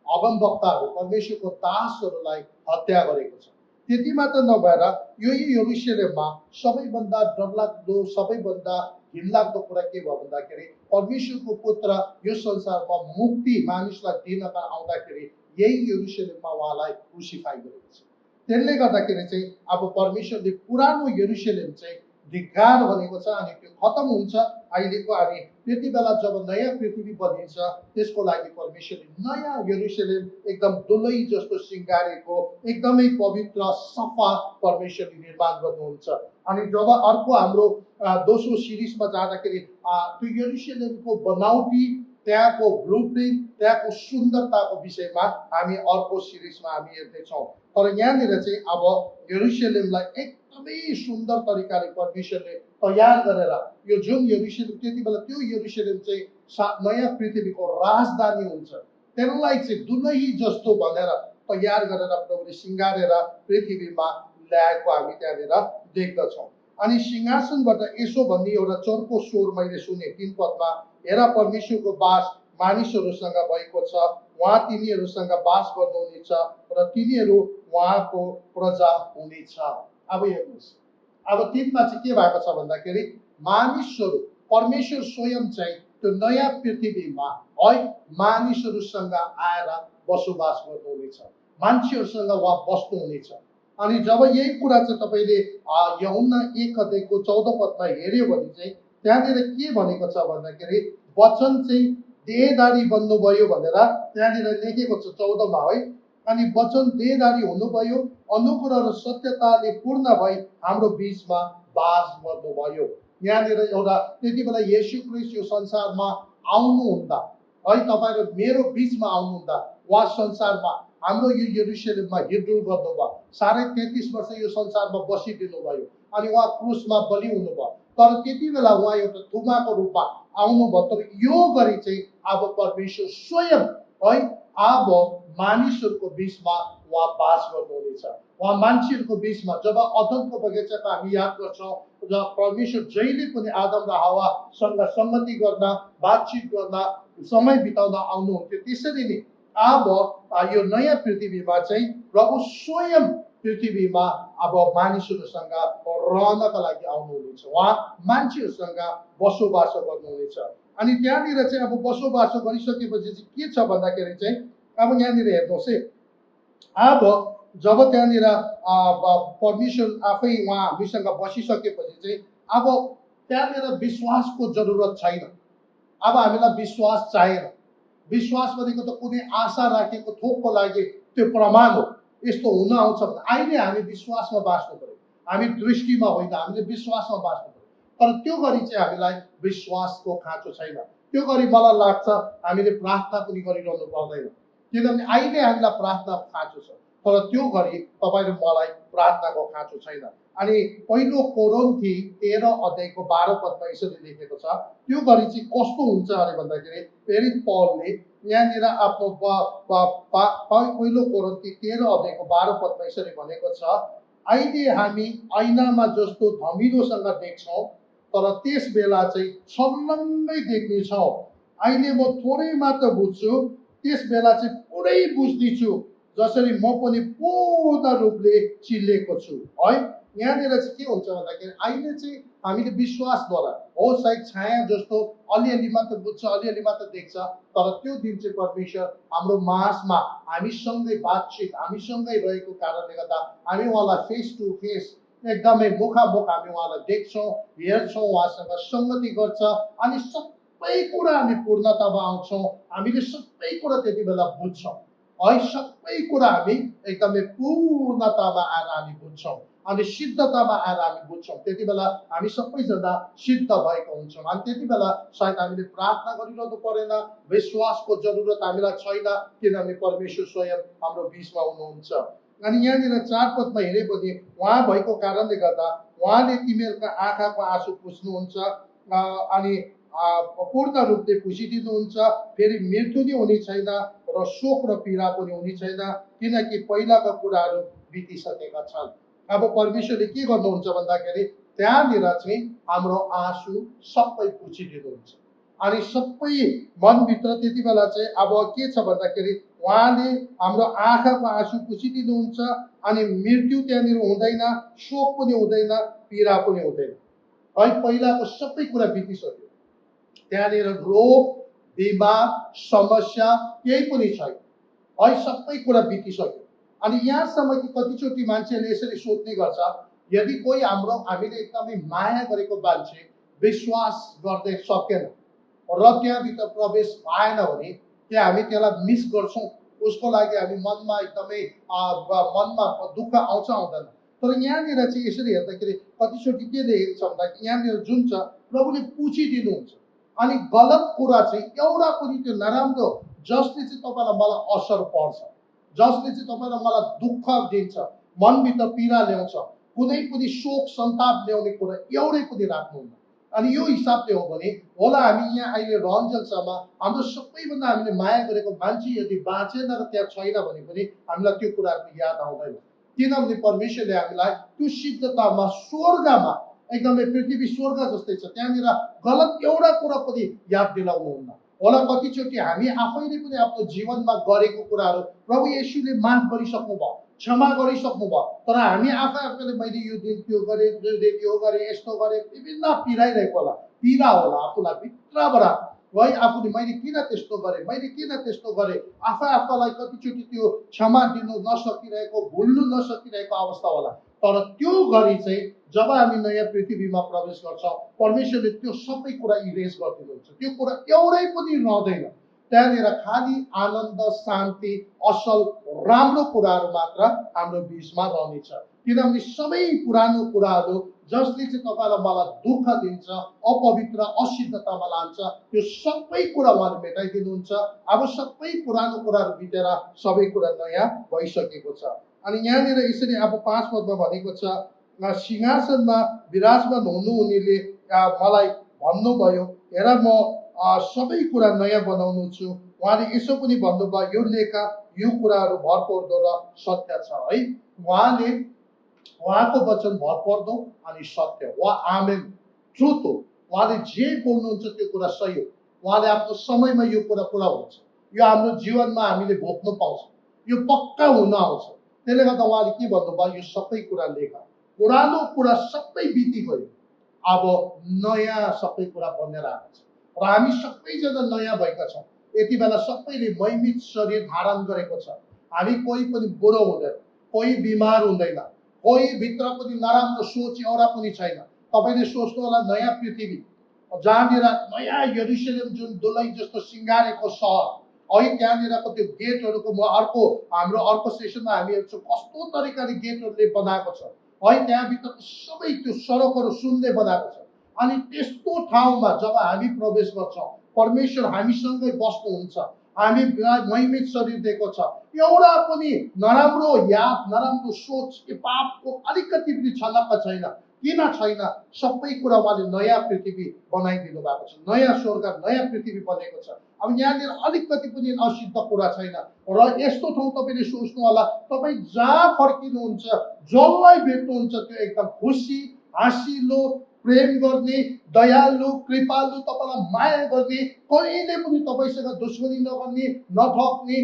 अगमवक्ताहरू परमेश्वरको दासहरूलाई हत्या गरेको छ। त्यति मात्र नभएर यो यरुशलेममा सबैभन्दा डरलाग्दो, सबैभन्दा घिनलाग्दो कुरा के भयो भन्दाखेरि, परमेश्वरको पुत्र यो संसारमा मुक्ति मानिसलाई दिनका आउँदाखेरि यही यरुशलेममा उहाँलाई क्रुसिफाई गरेको छ। त्यसले गर्दाखेरि चाहिँ अब परमेश्वरले पुरानो यरुशलेम चाहिँ धिक्कार भनेको छ अनि त्यो खत्तम हुन्छ अहिलेको। अनि त्यति बेला जब नयाँ पृथ्वी बनिन्छ त्यसको लागि परमेश्वरले नयाँ यरुशलेम एकदम दुलै जस्तो सिँगारेको एकदमै पवित्र सफा परमेश्वरले निर्माण गर्नुहुन्छ। अनि जब अर्को हाम्रो दोस्रो सिरिजमा जाँदाखेरि त्यो यरुशलेमको बनावटी, त्यहाँको ब्लुप्रिन्ट, त्यहाँको सुन्दरताको विषयमा हामी अर्को सिरिजमा हामी हेर्नेछौँ। तर यहाँनिर चाहिँ अब यरुशलेमलाई एकदमै सुन्दर तरिकाले परमेश्वरले तयार गरेर यो जुन यरुशलेम, त्यति बेला त्यो यरुशलेम चाहिँ नयाँ पृथ्वीको राजधानी हुन्छ, त्यसलाई चाहिँ दुलही जस्तो भनेर तयार गरेर प्रभुले सिँगारेर पृथ्वीमा ल्याएको हामी त्यहाँनिर देख्दछौँ। अनि सिंहासनबाट यसो भन्ने एउटा चर्को स्वर मैले सुने 3 पदमा, हेर परमेश्वरको वास मानिसहरूसँग भएको छ, उहाँ तिनीहरूसँग वास गर्नुहुनेछ र तिनीहरू उहाँको प्रजा हुनेछ। अब हेर्नुहोस्, अब 3मा चाहिँ के भएको छ भन्दाखेरि, मानिसहरू, परमेश्वर स्वयं चाहिँ त्यो नयाँ पृथ्वीमा है मानिसहरूसँग आएर बसोबास गर्नुहुनेछ, मान्छेहरूसँग उहाँ बस्नुहुनेछ। अनि जब यही कुरा चाहिँ तपाईँले यूहन्ना 1 अध्यायको 14 पदमा हेऱ्यो भने चाहिँ त्यहाँनिर के भनेको छ भन्दाखेरि, वचन चाहिँ देहधारी बन्नुभयो भनेर त्यहाँनिर लेखेको छ 14मा है। अनि वचन देहधारी हुनुभयो, अनुग्रह र सत्यताले पूर्ण भई हाम्रो बीचमा बास गर्नुभयो। यहाँनिर एउटा त्यति बेला येशू ख्रीष्ट यो संसारमा आउनुहुँदा है, तपाईँ र मेरो बीचमा आउनुहुँदा उहाँ संसारमा हाम्रो यो यरुशलेममा हिँडडुल गर्नुभयो, 33.5 वर्ष यो संसारमा बसिदिनु भयो अनि उहाँ क्रुसमा बलि हुनुभयो। तर त्यति बेला उहाँ एउटा थुमाको रूपमा आउनुभयो। तर यो गरी चाहिँ अब परमेश्वर स्वयं है अब मानिसहरूको बीचमा उहाँ बास गर्नुहुनेछ। उहाँ मान्छेहरूको बीचमा, जब अदनको बगैँचाको हामी याद गर्छौँ, र परमेश्वर जहिले पनि आदम र हावासँग संगति गर्न, बातचित गर्न, समय बिताउन आउनुहुन्थ्यो, त्यसरी नै अब यो नयाँ पृथ्वीमा चाहिँ प्रभु स्वयं पृथ्वीमा अब मानिसहरूसँग रहनका लागि आउनुहुनेछ, उहाँ मान्छेहरूसँग बसोबासो गर्नुहुनेछ। अनि त्यहाँनिर चाहिँ अब बसोबासो गरिसकेपछि चाहिँ के छ भन्दाखेरि चाहिँ अब यहाँनिर हेर्नुहोस् है, अब जब त्यहाँनिर परमेश्वर आफै उहाँ हामीसँग बसिसकेपछि चाहिँ अब त्यहाँनिर विश्वासको जरुरत छैन। अब हामीलाई विश्वास चाहिएन। विश्वास भनेको त कुनै आशा राखेको थोकको लागि त्यो प्रमाण हो। यस्तो हुन आउँछ भने अहिले हामी विश्वासमा बाँच्नु पर्यो, हामी दृष्टिमा होइन, हामीले विश्वासमा बाँच्नु पर्यो। तर त्यो गरी चाहिँ हामीलाई विश्वासको खाँचो छैन। त्यो गरी मलाई लाग्छ हामीले प्रार्थना पनि गरिरहनु पर्दैन, किनभने अहिले हामीलाई प्रार्थना खाँचो छ, तर त्यो गरी तपाईँ र मलाई प्रार्थनाको खाँचो छैन। अनि पहिलो कोरिन्थी 13 अध्यायको 12 पदमा यसरी लेखेको छ, त्यो गरी चाहिँ कस्तो हुन्छ अरे भन्दाखेरि फेरि पौलले यहाँनिर आफ्नो पहिलो कोरिन्थी 13 अध्यायको 12 पदमा यसरी भनेको छ, अहिले हामी ऐनामा जस्तो धमिलोसँग देख्छौँ, तर त्यस बेला चाहिँ छर्लङ्गै देख्नेछौँ। अहिले म थोरै मात्र बुझ्छु, त्यस बेला चाहिँ पुरै बुझ्नेछु, जसरी म पनि पूर्ण रूपले चिल्लेको छु है। यहाँनिर चाहिँ के हुन्छ भन्दाखेरि अहिले चाहिँ हामीले विश्वासद्वारा हो सायद छाया जस्तो अलिअलि मात्र बुझ्छ, अलिअलि मात्र देख्छ, तर त्यो दिन चाहिँ परमेश्वर हाम्रो माझमा हामीसँगै बातचित हामीसँगै रहेको कारणले गर्दा हामी उहाँलाई फेस टु फेस एकदमै मुखामुख हामी उहाँलाई देख्छौँ, हेर्छौँ, उहाँसँग सङ्गति गर्छ अनि सबै कुरा हामी पूर्णतामा आउँछौँ। हामीले सबै कुरा त्यति बेला बुझ्छौँ है, सबै कुरा हामी एकदमै पूर्णतामा आएर हामी बुझ्छौँ अनि सिद्धतामा आएर हामी बुझ्छौँ। त्यति बेला हामी सबैजना सिद्ध भएको हुन्छौँ अनि त्यति बेला सायद हामीले प्रार्थना गरिरहनु परेन, विश्वासको जरुरत हामीलाई छैन, किनभने परमेश्वर स्वयं हाम्रो बिचमा हुनुहुन्छ। अनि यहाँनिर 4 पदमा हेरे पनि उहाँ भएको कारणले गर्दा उहाँले तिमीहरूका आँखाको आँसु पुछ्नुहुन्छ अनि पूर्ण रूपले पुछिदिनुहुन्छ। फेरि मृत्यु नै हुने छैन र शोक र पीडा पनि हुने छैन, किनकि पहिलाका कुराहरू बितिसकेका छन्। अब परमेश्वरले के गर्नुहुन्छ भन्दाखेरि त्यहाँनिर चाहिँ हाम्रो आँसु सबै पुछिदिनुहुन्छ अनि सबै मनभित्र त्यति बेला चाहिँ अब के छ भन्दाखेरि उहाँले हाम्रो आँखाको आँसु पुछिदिनुहुन्छ अनि मृत्यु त्यहाँनिर हुँदैन, शोक पनि हुँदैन, पीडा पनि हुँदैन है। पहिलाको सबै कुरा बितिसक्यो, त्यहाँनिर रोग बिमार समस्या केही पनि छैन है, सबै कुरा बितिसक्यो। अनि यहाँसम्म कि कतिचोटि मान्छेले यसरी सोध्ने गर्छ, यदि कोही हामीले एकदमै माया गरेको मान्छे विश्वास गर्दै सकेन र त्यहाँभित्र प्रवेश पाएन भने के हामी त्यसलाई मिस गर्छौँ? उसको लागि हामी मनमा एकदमै मनमा दुःख आउँछ आउँदैन? तर यहाँनिर चाहिँ यसरी हेर्दाखेरि कतिचोटि के देखेको छ भन्दाखेरि यहाँनिर जुन छ प्रभुले पुछिदिनुहुन्छ अनि गलत कुरा चाहिँ एउटा पनि त्यो नराम्रो जसले चाहिँ तपाईँलाई मलाई असर पर्छ, जसले चाहिँ तपाईँलाई मलाई दुःख दिन्छ, मनभित्र पीडा ल्याउँछ, कुनै पनि शोक सन्ताप ल्याउने कुरा एउटै पनि राख्नुहुन्न। अनि यो हिसाबले हो भने होला हामी यहाँ अहिले रहन्जेलसम्म हाम्रो सबैभन्दा हामीले माया गरेको मान्छे यदि बाँचेन र त्यहाँ छैन भने पनि हामीलाई त्यो कुराहरू याद आउँदैन, किनभने परमेश्वरले हामीलाई त्यो सिद्धतामा स्वर्गमा एकदमै पृथ्वी स्वर्ग जस्तै छ, त्यहाँनिर गलत एउटा कुरा पनि याद दिलाउनुहुन्न। होला कतिचोटि हामी आफैले पनि आफ्नो जीवनमा गरेको कुराहरू प्रभु येशूले माफ गरिसक्नु भयो, क्षमा गरिसक्नु भयो, तर हामी आफैले मैले यो दिन त्यो गरेँ, यो दिन यो गरेँ, यस्तो गरेँ, विभिन्न पिराइरहेको होला, पीडा होला आफूलाई भित्रबाट है, आफूले मैले किन त्यस्तो गरेँ, मैले किन त्यस्तो गरेँ, आफैलाई कतिचोटि त्यो क्षमा दिनु नसकिरहेको, भुल्नु नसकिरहेको अवस्था होला। तर त्यो घरि चाहिँ जब हामी नयाँ पृथ्वीमा प्रवेश गर्छौँ परमेश्वरले त्यो सबै कुरा इरेज गरिदिनुहुन्छ, त्यो कुरा एउटै पनि रहँदैन। त्यहाँनिर खालि आनन्द, शान्ति, असल राम्रो कुराहरू मात्र हाम्रो बिचमा रहनेछ, किनभने सबै पुरानो कुराहरू जसले चाहिँ तपाईँलाई मलाई दुःख दिन्छ, अपवित्र असिद्धतामा लान्छ, त्यो सबै कुरा उहाँले मेटाइदिनुहुन्छ। अब सबै पुरानो कुराहरू बितेर सबै कुरा नयाँ भइसकेको छ। अनि यहाँनिर यसरी अब 5 पदमा भनेको छ, सिंहासनमा विराजमान हुनुहुनेले मलाई भन्नुभयो, हेर म सबै कुरा नयाँ बनाउनु छु। उहाँले यसो पनि भन्नुभयो, यो लेख यो कुराहरू भरपर्दो र सत्य छ है। उहाँको वचन भरपर्दो अनि सत्य, उहाँ आमेन ट्रुथ हो। उहाँले जे बोल्नुहुन्छ त्यो कुरा सही हो। उहाँले आफ्नो समयमा यो कुरा पुरा हुन्छ, यो हाम्रो जीवनमा हामीले भोग्नु पाउँछौँ, यो पक्का हुन आउँछ। त्यसले गर्दा उहाँले के भन्नुभयो, यो सबै कुरा लेख, पुरानो कुरा सबै बिति गयो, अब नयाँ सबै कुरा बनेर आएको छ र हामी सबैजना नयाँ भएका छौँ। यति बेला सबैले महिमित शरीर धारण गरेको छ। हामी कोही पनि बुढो हुँदैन, कोही बिमार हुँदैन, कोही भित्र पनि नराम्रो सोच एउटा पनि छैन। तपाईँले सोच्नु होला नयाँ पृथ्वी जहाँनिर नयाँ यरुशलेम जुन दुलै जस्तो सिँगारेको सहर है, त्यहाँनिरको त्यो गेटहरूको हाम्रो अर्को सेसनमा हामी हेर्छौँ कस्तो तरिकाले गेटहरूले बनाएको छ है, त्यहाँभित्र सबै त्यो सडकहरू सुनले बनाएको छ। अनि त्यस्तो ठाउँमा जब हामी प्रवेश गर्छौँ परमेश्वर हामीसँगै बस्नुहुन्छ, हामी महिमित शरीर दिएको छ, एउटा पनि नराम्रो याद, नराम्रो सोच, पापको अलिकति पनि छलक छैन। किन छैन? सबै कुरा उहाँले नयाँ पृथ्वी बनाइदिनु भएको छ, नयाँ स्वर्ग नयाँ पृथ्वी बनेको छ। अब यहाँनिर अलिकति पनि असिद्ध कुरा छैन। र यस्तो ठाउँ तपाईँले सोच्नु होला, तपाईँ जहाँ फर्किनुहुन्छ, जसलाई भेट्नुहुन्छ त्यो एकदम खुसी, हाँसिलो, प्रेम गर्ने, दयालु, कृपालु, तपाईँलाई माया गर्ने, कहिले पनि तपाईँसँग दुश्मनी नगर्ने, नठग्ने,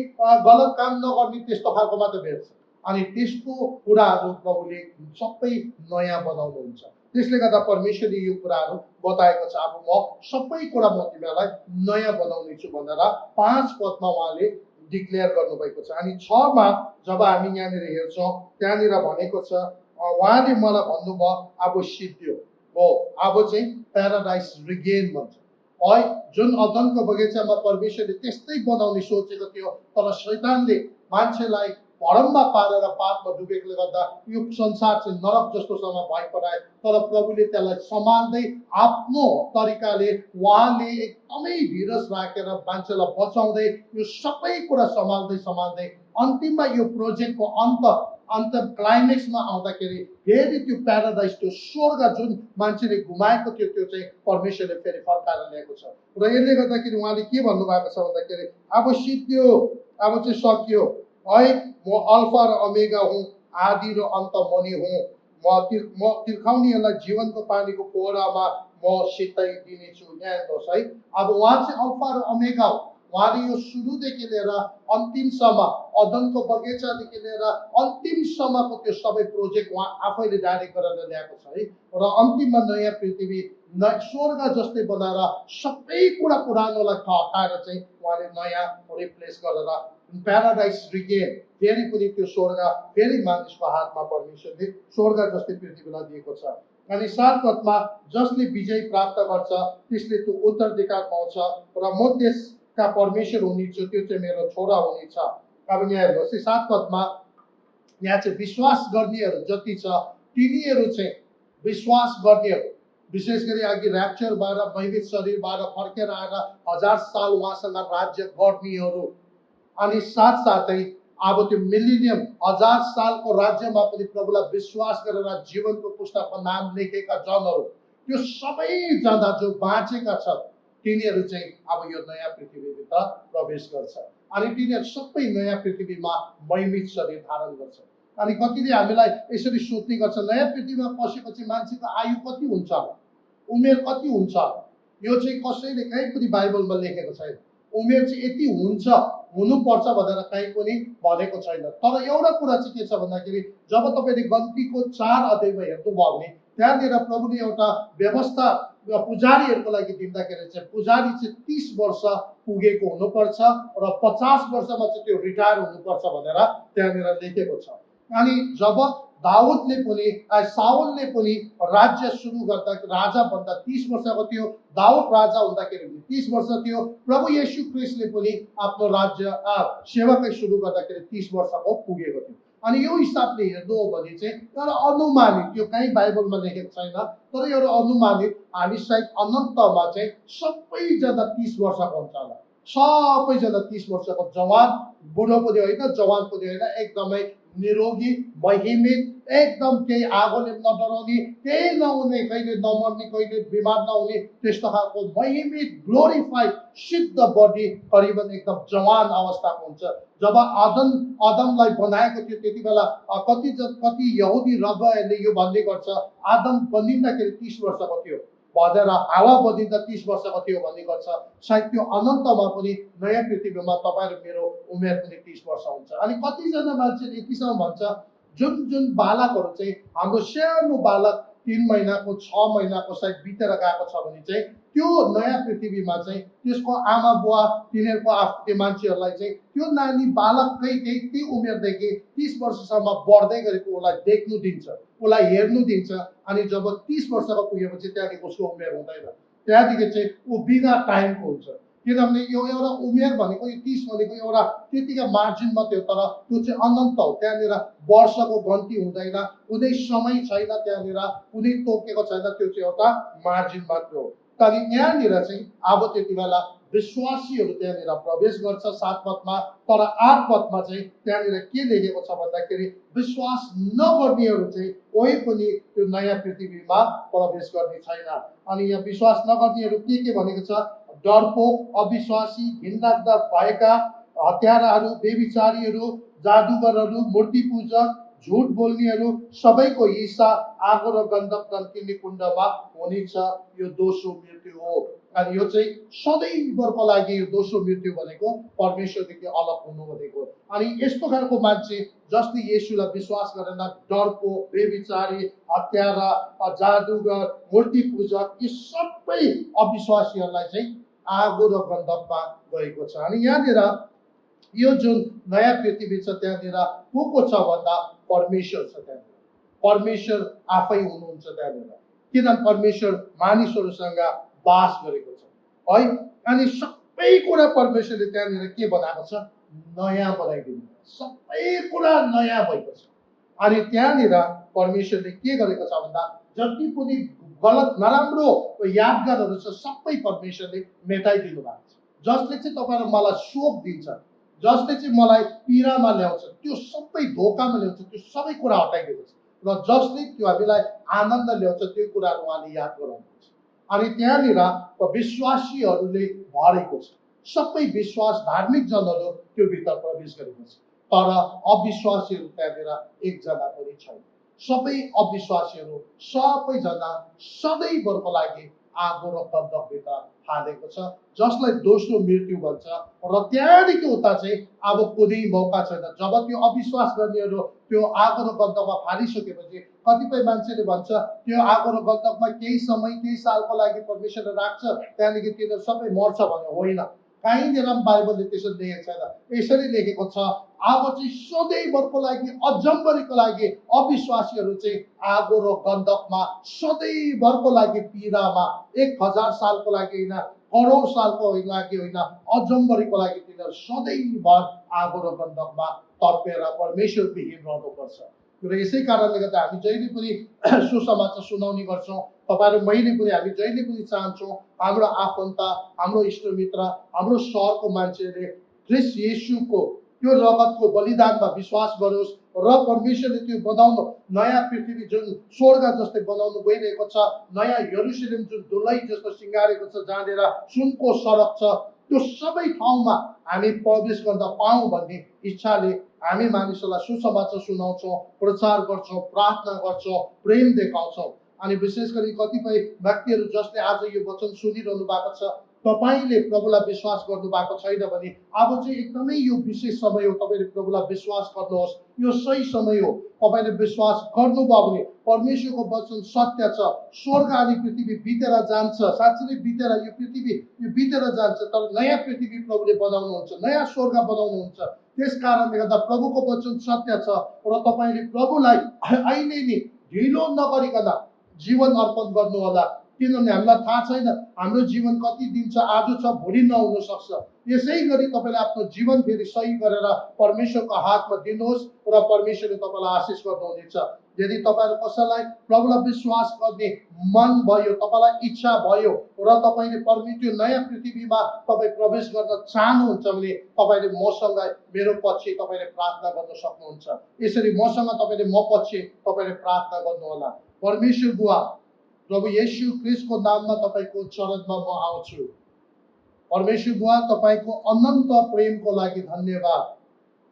गलत काम नगर्ने, त्यस्तो खालको मात्र भेट्छ। अनि त्यस्तो कुराहरू प्रभुले सबै नयाँ बनाउनुहुन्छ। त्यसले गर्दा परमेश्वरले यो कुराहरू बताएको छ, अब म सबै कुरा म तिमीहरूलाई नयाँ बनाउने छु भनेर 5 पदमा उहाँले डिक्लेयर गर्नुभएको छ। अनि 6 मा जब हामी यहाँनिर हेर्छौँ, त्यहाँनिर भनेको छ, उहाँले मलाई भन्नुभयो अब सिद्धियो हो, अब चाहिँ प्याराडाइस रिगेन भन्छ है। जुन अदनको बगैँचामा परमेश्वरले त्यस्तै बनाउने सोचेको थियो, तर शैतानले मान्छेलाई भरममा पारेर पापमा डुबेकोले गर्दा यो संसार चाहिँ नरक जस्तोसँग भइपराए। तर प्रभुले त्यसलाई सम्हाल्दै आफ्नो तरिकाले उहाँले एकदमै धीरज राखेर मान्छेलाई बचाउँदै यो सबै कुरा सम्हाल्दै अन्तिममा यो प्रोजेक्टको अन्त क्लाइमेक्समा आउँदाखेरि फेरि त्यो प्याराडाइस, त्यो स्वर्ग जुन मान्छेले गुमाएको थियो, त्यो चाहिँ परमेश्वरले फेरि फर्काएर ल्याएको छ। र यसले गर्दाखेरि उहाँले के भन्नुभएको छ भन्दाखेरि अब सिद्धियो, अब चाहिँ सकियो है, म अल्फा र ओमेगा हुँ, आदि र अन्त मनी हुँ, म तिर्खाउनेहरूलाई जीवनको पानीको पोहरामा म सिताइ दिनेछु। यहाँ हेर्नुहोस् है, अब उहाँ चाहिँ अल्फा र ओमेगा हो। उहाँले यो सुरुदेखि लिएर अन्तिमसम्म, अदनको बगैँचादेखि लिएर अन्तिमसम्मको त्यो सबै प्रोजेक्ट उहाँ आफैले डाइरेक्ट गरेर ल्याएको छ है। र अन्तिममा नयाँ पृथ्वी, स्वर्ग जस्तै बनाएर सबै कुरा पुरानोलाई हटाएर चाहिँ उहाँले नयाँ रिप्लेस गरेर प्याराडाइस रिगेन, फेरि पनि त्यो स्वर्ग फेरि मानिसको हातमा परमेश्वरले स्वर्ग जस्तै पृथ्वीलाई दिएको छ। अनि 7 पदमा जसले विजय प्राप्त गर्छ त्यसले त्यो उत्तराधिकार पाउँछ र म त्यसका परमेश्वर हुनेछु, त्यो चाहिँ मेरो छोरा हुनेछ। अब यहाँ हेर्नुहोस् 7 पदमा यहाँ चाहिँ विश्वास गर्नेहरू जति छ तिनीहरू चाहिँ विश्वास गर्नेहरू, विशेष गरी अघि ऱ्याप्चरबाट भयभीत शरीरबाट फर्केर आएर 1000 साल उहाँसँग राज्य गर्नेहरू, अनि साथसाथै अब त्यो मिलिनियम 1000 सालको राज्यमा पनि प्रभुलाई विश्वास गरेर जीवनको पुस्तकमा नाम लेखेका जनहरू, त्यो सबैजना जो बाँचेका छन् तिनीहरू चाहिँ अब यो नयाँ पृथ्वीभित्र प्रवेश गर्छ। अनि तिनीहरू सबै नयाँ पृथ्वीमा महिमित शरीर धारण गर्छ। अनि कतिले हामीलाई यसरी सोध्ने गर्छ, नयाँ पृथ्वीमा पसेपछि मान्छेको आयु कति हुन्छ, उमेर कति हुन्छ? यो चाहिँ कसैले कहीँ पनि बाइबलमा लेखेको छैन। उमेर चाहिँ यति हुन्छ, हुनुपर्छ भनेर कहीँ पनि भनेको छैन। तर एउटा कुरा चाहिँ के छ भन्दाखेरि जब तपाईँले गन्तीको 4 अध्यायमा हेर्नुभयो भने त्यहाँनिर प्रभुले एउटा व्यवस्था पुजारीहरूको लागि दिँदाखेरि चाहिँ पुजारी चाहिँ 30 वर्ष पुगेको हुनुपर्छ र 50 वर्षमा चाहिँ त्यो रिटायर हुनुपर्छ भनेर त्यहाँनिर लेखेको छ। अनि जब दाउदले पनि साउलले पनि राज्य सुरु गर्दा राजा भन्दा 30 वर्षको थियो, दाउद राजा हुँदाखेरि 30 वर्ष थियो, प्रभु येशू ख्रिस्टले पनि आफ्नो राज्य सेवाकै सुरु गर्दाखेरि 30 वर्षको पुगेको थियो। अनि यो हिसाबले हेर्नु हो भने चाहिँ एउटा अनुमानित, यो कहीँ बाइबलमा लेखेको छैन, तर एउटा अनुमानित हामी सायद अनन्तमा चाहिँ सबैजना 30 वर्षको हुन्छ होला, सबैजना 30 वर्षको, जवान, बुढो पनि होइन, जवान पनि होइन, एकदमै निरोगी, महिमित, एकदम केही आगोले नडराउने, केही नहुने, कहिले नमर्ने, कहिले बिमार नहुने, त्यस्तो खालको महिमित ग्लोरिफाइड सिद्ध बडी करिबन एकदम जवान अवस्थाको हुन्छ। जब आदमलाई बनाएको थियो त्यति बेला कति यहुदी रबहरूले यो भन्ने गर्छ, आदम बनिँदाखेरि 30 वर्षको थियो भनेर, हावा बनिँदा 30 वर्षको थियो भन्ने गर्छ। सायद त्यो अनन्तमा पनि नयाँ पृथ्वीमा तपाईँ र मेरो उमेर पनि 30 वर्ष हुन्छ। अनि कतिजना मान्छेले यतिसम्म भन्छ, जुन बालकहरू चाहिँ हाम्रो सानो बालक 3 महिनाको 6 महिनाको सायद बितेर गएको छ भने चाहिँ त्यो नयाँ पृथ्वीमा चाहिँ त्यसको आमा बुवा तिनीहरूको आफ्नो मान्छेहरूलाई चाहिँ त्यो नानी बालककै त्यही उमेरदेखि 30 वर्षसम्म बढ्दै गरेको उसलाई देख्नु दिन्छ, उसलाई हेर्नु दिन्छ। अनि जब 30 वर्षको पुगेपछि त्यहाँदेखि उसको उमेर हुँदैन, त्यहाँदेखि चाहिँ ऊ बिना टाइमको हुन्छ। किनभने यो एउटा उमेर भनेको, यो 30 भनेको एउटा त्यतिकै मार्जिन मात्रै हो, तर त्यो चाहिँ अनन्त हो। त्यहाँनिर वर्षको गन्ती हुँदैन, कुनै समय छैन, त्यहाँनिर कुनै तोकेको छैन, त्यो चाहिँ एउटा मार्जिन मात्र हो। तर यहाँनिर चाहिँ अब त्यति बेला विश्वासीहरू त्यहाँनिर प्रवेश गर्छ 7 पदमा, तर 8 पदमा चाहिँ त्यहाँनिर के लेखेको छ भन्दाखेरि विश्वास नगर्नेहरू चाहिँ कोही पनि त्यो नयाँ पृथ्वीमा प्रवेश गर्ने छैन। अनि यहाँ विश्वास नगर्नेहरू के भनेको छ, डरपोक, अविश्वासी, घिनलाग्दा भएका, हत्याराहरू, बेविचारीहरू, जादुगरहरू, मूर्ति पूजक, झुट बोल्नेहरू सबैको हिस्सा आगो र गन्धक तन्किने कुण्डमा हुनेछ। यो दोस्रो मृत्यु हो। अनि यो चाहिँ सधैँभरको लागि यो दोस्रो मृत्यु भनेको परमेश्वरदेखि अलग हुनु भनेको। अनि यस्तो खालको मान्छे जसले येशूलाई विश्वास गरेन, डरको, बेविचारी, हत्यारा, जादुगर, मूर्ति पूजक, यी सबै अविश्वासीहरूलाई चाहिँ आगो र गन्धकमा गएको छ। अनि यहाँनिर यो जुन नयाँ पृथ्वी छ त्यहाँनिर को को छ भन्दा परमेश्वर छ। त्यहाँनिर परमेश्वर आफै हुनुहुन्छ त्यहाँनिर, किनभने परमेश्वर मानिसहरूसँग बास गरेको छ है। अनि सबै कुरा परमेश्वरले त्यहाँनिर के बनाएको छ, नयाँ बनाइदिनु, सबै कुरा नयाँ भएको छ। अनि त्यहाँनिर परमेश्वरले के गरेको छ भन्दा जति पनि गलत नराम्रो यादगारहरू छ सबै परमेश्वरले मेटाइदिनु भएको छ। जसले चाहिँ तपाईँ र मलाई शोक दिन्छ, जसले चाहिँ मलाई पीडामा ल्याउँछ, त्यो सबै धोकामा ल्याउँछ, त्यो सबै कुरा हटाइदिएको छ। र जसले त्यो हामीलाई आनन्द ल्याउँछ त्यो कुराहरू उहाँले याद गराउनुहुन्छ। अनि त्यहाँनिर विश्वासीहरूले भरेको छ, सबै विश्वास धार्मिक जनहरू त्यो भित्र प्रवेश गरेको छ। तर अविश्वासीहरू त्यहाँनिर एकजना पनि छैन। सबै अविश्वासीहरू सबैजना सधैँभरको लागि आगो र गन्धकभित्र हालेको छ, जसलाई दोस्रो मृत्यु भन्छ। र त्यहाँदेखि उता चाहिँ अब कुनै मौका छैन। जब त्यो अविश्वास गर्नेहरू त्यो आगो र गन्धकमा फालिसकेपछि कतिपय मान्छेले भन्छ त्यो आगो र गन्धकमा केही समय, केही सालको लागि परमेश्वरले राख्छ, त्यहाँदेखि तिनीहरू सबै मर्छ भने होइन। कहीँनिर पनि बाइबलले त्यसो लेखेको छैन। यसरी लेखेको छ अब चाहिँ सधैँभरको लागि, अजम्बरीको लागि अविश्वासीहरू चाहिँ आगो र गन्धकमा सधैँभरको लागि पीडामा, 1000 सालको लागि होइन, करोड सालको लागि होइन, अजम्बरीको लागि तिनीहरू सधैँभर आगो र गन्धकमा तर्पेर परमेश्वरविहीन रहनुपर्छ। र यसै कारणले गर्दा हामी जहिले पनि सुसमाचार सुनाउने गर्छौँ। तपाईँ र मैले पनि हामी जहिले पनि चाहन्छौँ हाम्रो आफन्त, हाम्रो इष्टमित्र, हाम्रो सहरको मान्छेले ख्रीष्ट येशूको त्यो रगतको बलिदानमा विश्वास गरोस् र परमेश्वरले त्यो बनाउनु नयाँ पृथ्वी जुन स्वर्ग जस्तै बनाउनु गइरहेको छ, नयाँ यरुशलेम जुन दुलै जस्तो सिँगारेको छ, जहाँनिर सुनको सडक छ, त्यो सबै ठाउँमा हामी प्रवेश गर्न पाऊँ भन्ने इच्छाले हामी मानिसहरूलाई सुसमाचार सुनाउँछौँ, प्रचार गर्छौँ, प्रार्थना गर्छौँ, प्रेम देखाउँछौँ। अनि विशेष गरी कतिपय व्यक्तिहरू जसले आज यो वचन सुनिरहनु भएको छ, तपाईँले प्रभुलाई विश्वास गर्नु भएको छैन भने अब चाहिँ एकदमै यो विशेष समय हो। तपाईँले प्रभुलाई विश्वास गर्नुहोस्, यो सही समय हो। तपाईँले विश्वास गर्नुभयो भने परमेश्वरको वचन सत्य छ। स्वर्ग अनि पृथ्वी बितेर जान्छ, साँच्चै नै बितेर यो पृथ्वी यो बितेर जान्छ, तर नयाँ पृथ्वी प्रभुले बनाउनुहुन्छ, नयाँ स्वर्ग बनाउनुहुन्छ। त्यस कारणले गर्दा प्रभुको वचन सत्य छ र तपाईँले प्रभुलाई अहिले नै ढिलो नगरिकन जीवन अर्पण गर्नु होला। किनभने हामीलाई थाहा छैन हाम्रो जीवन कति दिन छ, आज छ भोलि नहुन सक्छ। यसै गरी तपाईँले आफ्नो जीवन फेरि सही गरेर परमेश्वरको हातमा दिनुहोस् र परमेश्वरले तपाईँलाई आशिष गर्नुहुनेछ। यदि तपाईँहरू कसैलाई प्रभुलाई विश्वास गर्ने मन भयो, तपाईँलाई इच्छा भयो र तपाईँले त्यो नयाँ पृथ्वीमा तपाईँ प्रवेश गर्न चाहनुहुन्छ भने तपाईँले मसँग मेरो पछि तपाईँले प्रार्थना गर्न सक्नुहुन्छ। यसरी मसँग तपाईँले म पछि तपाईँले प्रार्थना गर्नुहोला। परमेश्वर बुवा, प्रभु येशू ख्रीष्टको नाममा तपाईँको चरणमा म आउँछु। परमेश्वर बुवा, तपाईँको अनन्त प्रेमको लागि धन्यवाद।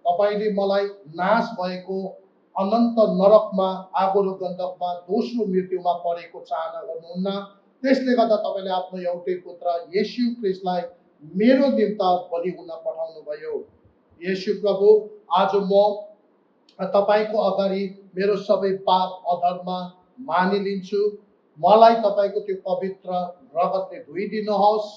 तपाईँले मलाई नाश भएको अनन्त नरकमा, आगो र गन्धकमा, दोस्रो मृत्युमा परेको चाहना गर्नुहुन्न। त्यसले गर्दा तपाईँले आफ्नो एउटै पुत्र येशू ख्रीष्टलाई मेरो निम्ति बलि हुन पठाउनु भयो। येशू प्रभु, आज म तपाईँको अगाडि मेरो सबै पाप अधर्म मानिलिन्छु। मलाई तपाईँको त्यो पवित्र रगतले धोइदिनुहोस्।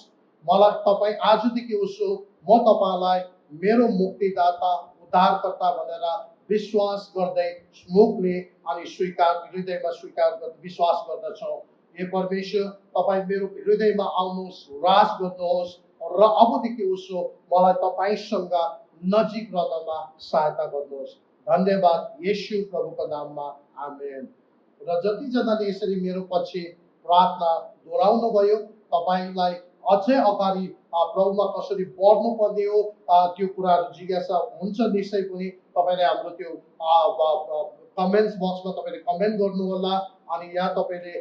मलाई तपाईँ आजदेखि उसो म तपाईँलाई मेरो मुक्तिदाता, उद्धारकर्ता भनेर विश्वास गर्दै मुखले अनि हृदयमा स्वीकार विश्वास गर्दछौँ। हे परमेश्वर, तपाईँ मेरो हृदयमा आउनुहोस्, राज गर्नुहोस् र अबदेखि उसो मलाई तपाईँसँग नजिक रहनमा सहायता गर्नुहोस्। धन्यवाद येशू प्रभुको नाममा, आमेन। र जतिजनाले यसरी मेरो पछि प्रार्थना दोहोऱ्याउनु भयो, तपाईँलाई अझै अगाडि प्रभुमा कसरी बढ्नुपर्ने हो त्यो कुराहरू जिज्ञासा हुन्छ निश्चय पनि। तपाईँले हाम्रो त्यो कमेन्ट्स बक्समा तपाईँले कमेन्ट गर्नुहोला अनि यहाँ तपाईँले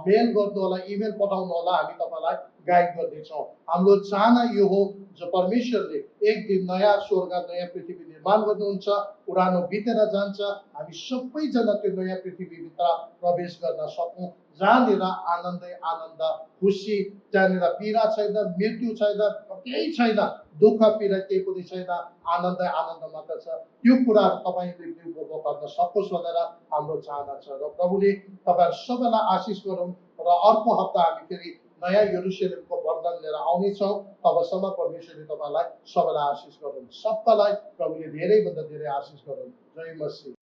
मेल गर्नुहोला, इमेल पठाउनु होला, हामी तपाईँलाई गाइड गर्नेछौँ। हाम्रो चाहना यो हो जो परमेश्वरले एक दिन नयाँ स्वर्ग नयाँ पृथ्वी निर्माण गर्नुहुन्छ, पुरानो बितेर जान्छ, हामी सबैजना त्यो नयाँ पृथ्वीभित्र प्रवेश गर्न सकौँ जहाँनिर आनन्दै आनन्द, खुसी, त्यहाँनिर पीडा छैन, मृत्यु छैन, केही छैन, दुःख पीडा केही पनि छैन, आनन्दै आनन्द मात्र छ। त्यो कुराहरू तपाईँले उपभोग गर्न सकोस् भनेर हाम्रो चाहना छ र प्रभुले तपाईँहरू सबैलाई आशिष गरौँ र अर्को हप्ता हामी फेरि नयाँ यरुशलेमको वर्णन लिएर आउनेछौँ। तबसम्म परमेश्वरले तपाईँलाई सबैलाई आशिष गरौँ। सबैलाई प्रभुले धेरैभन्दा धेरै आशिष गरौँ। जय मसीह।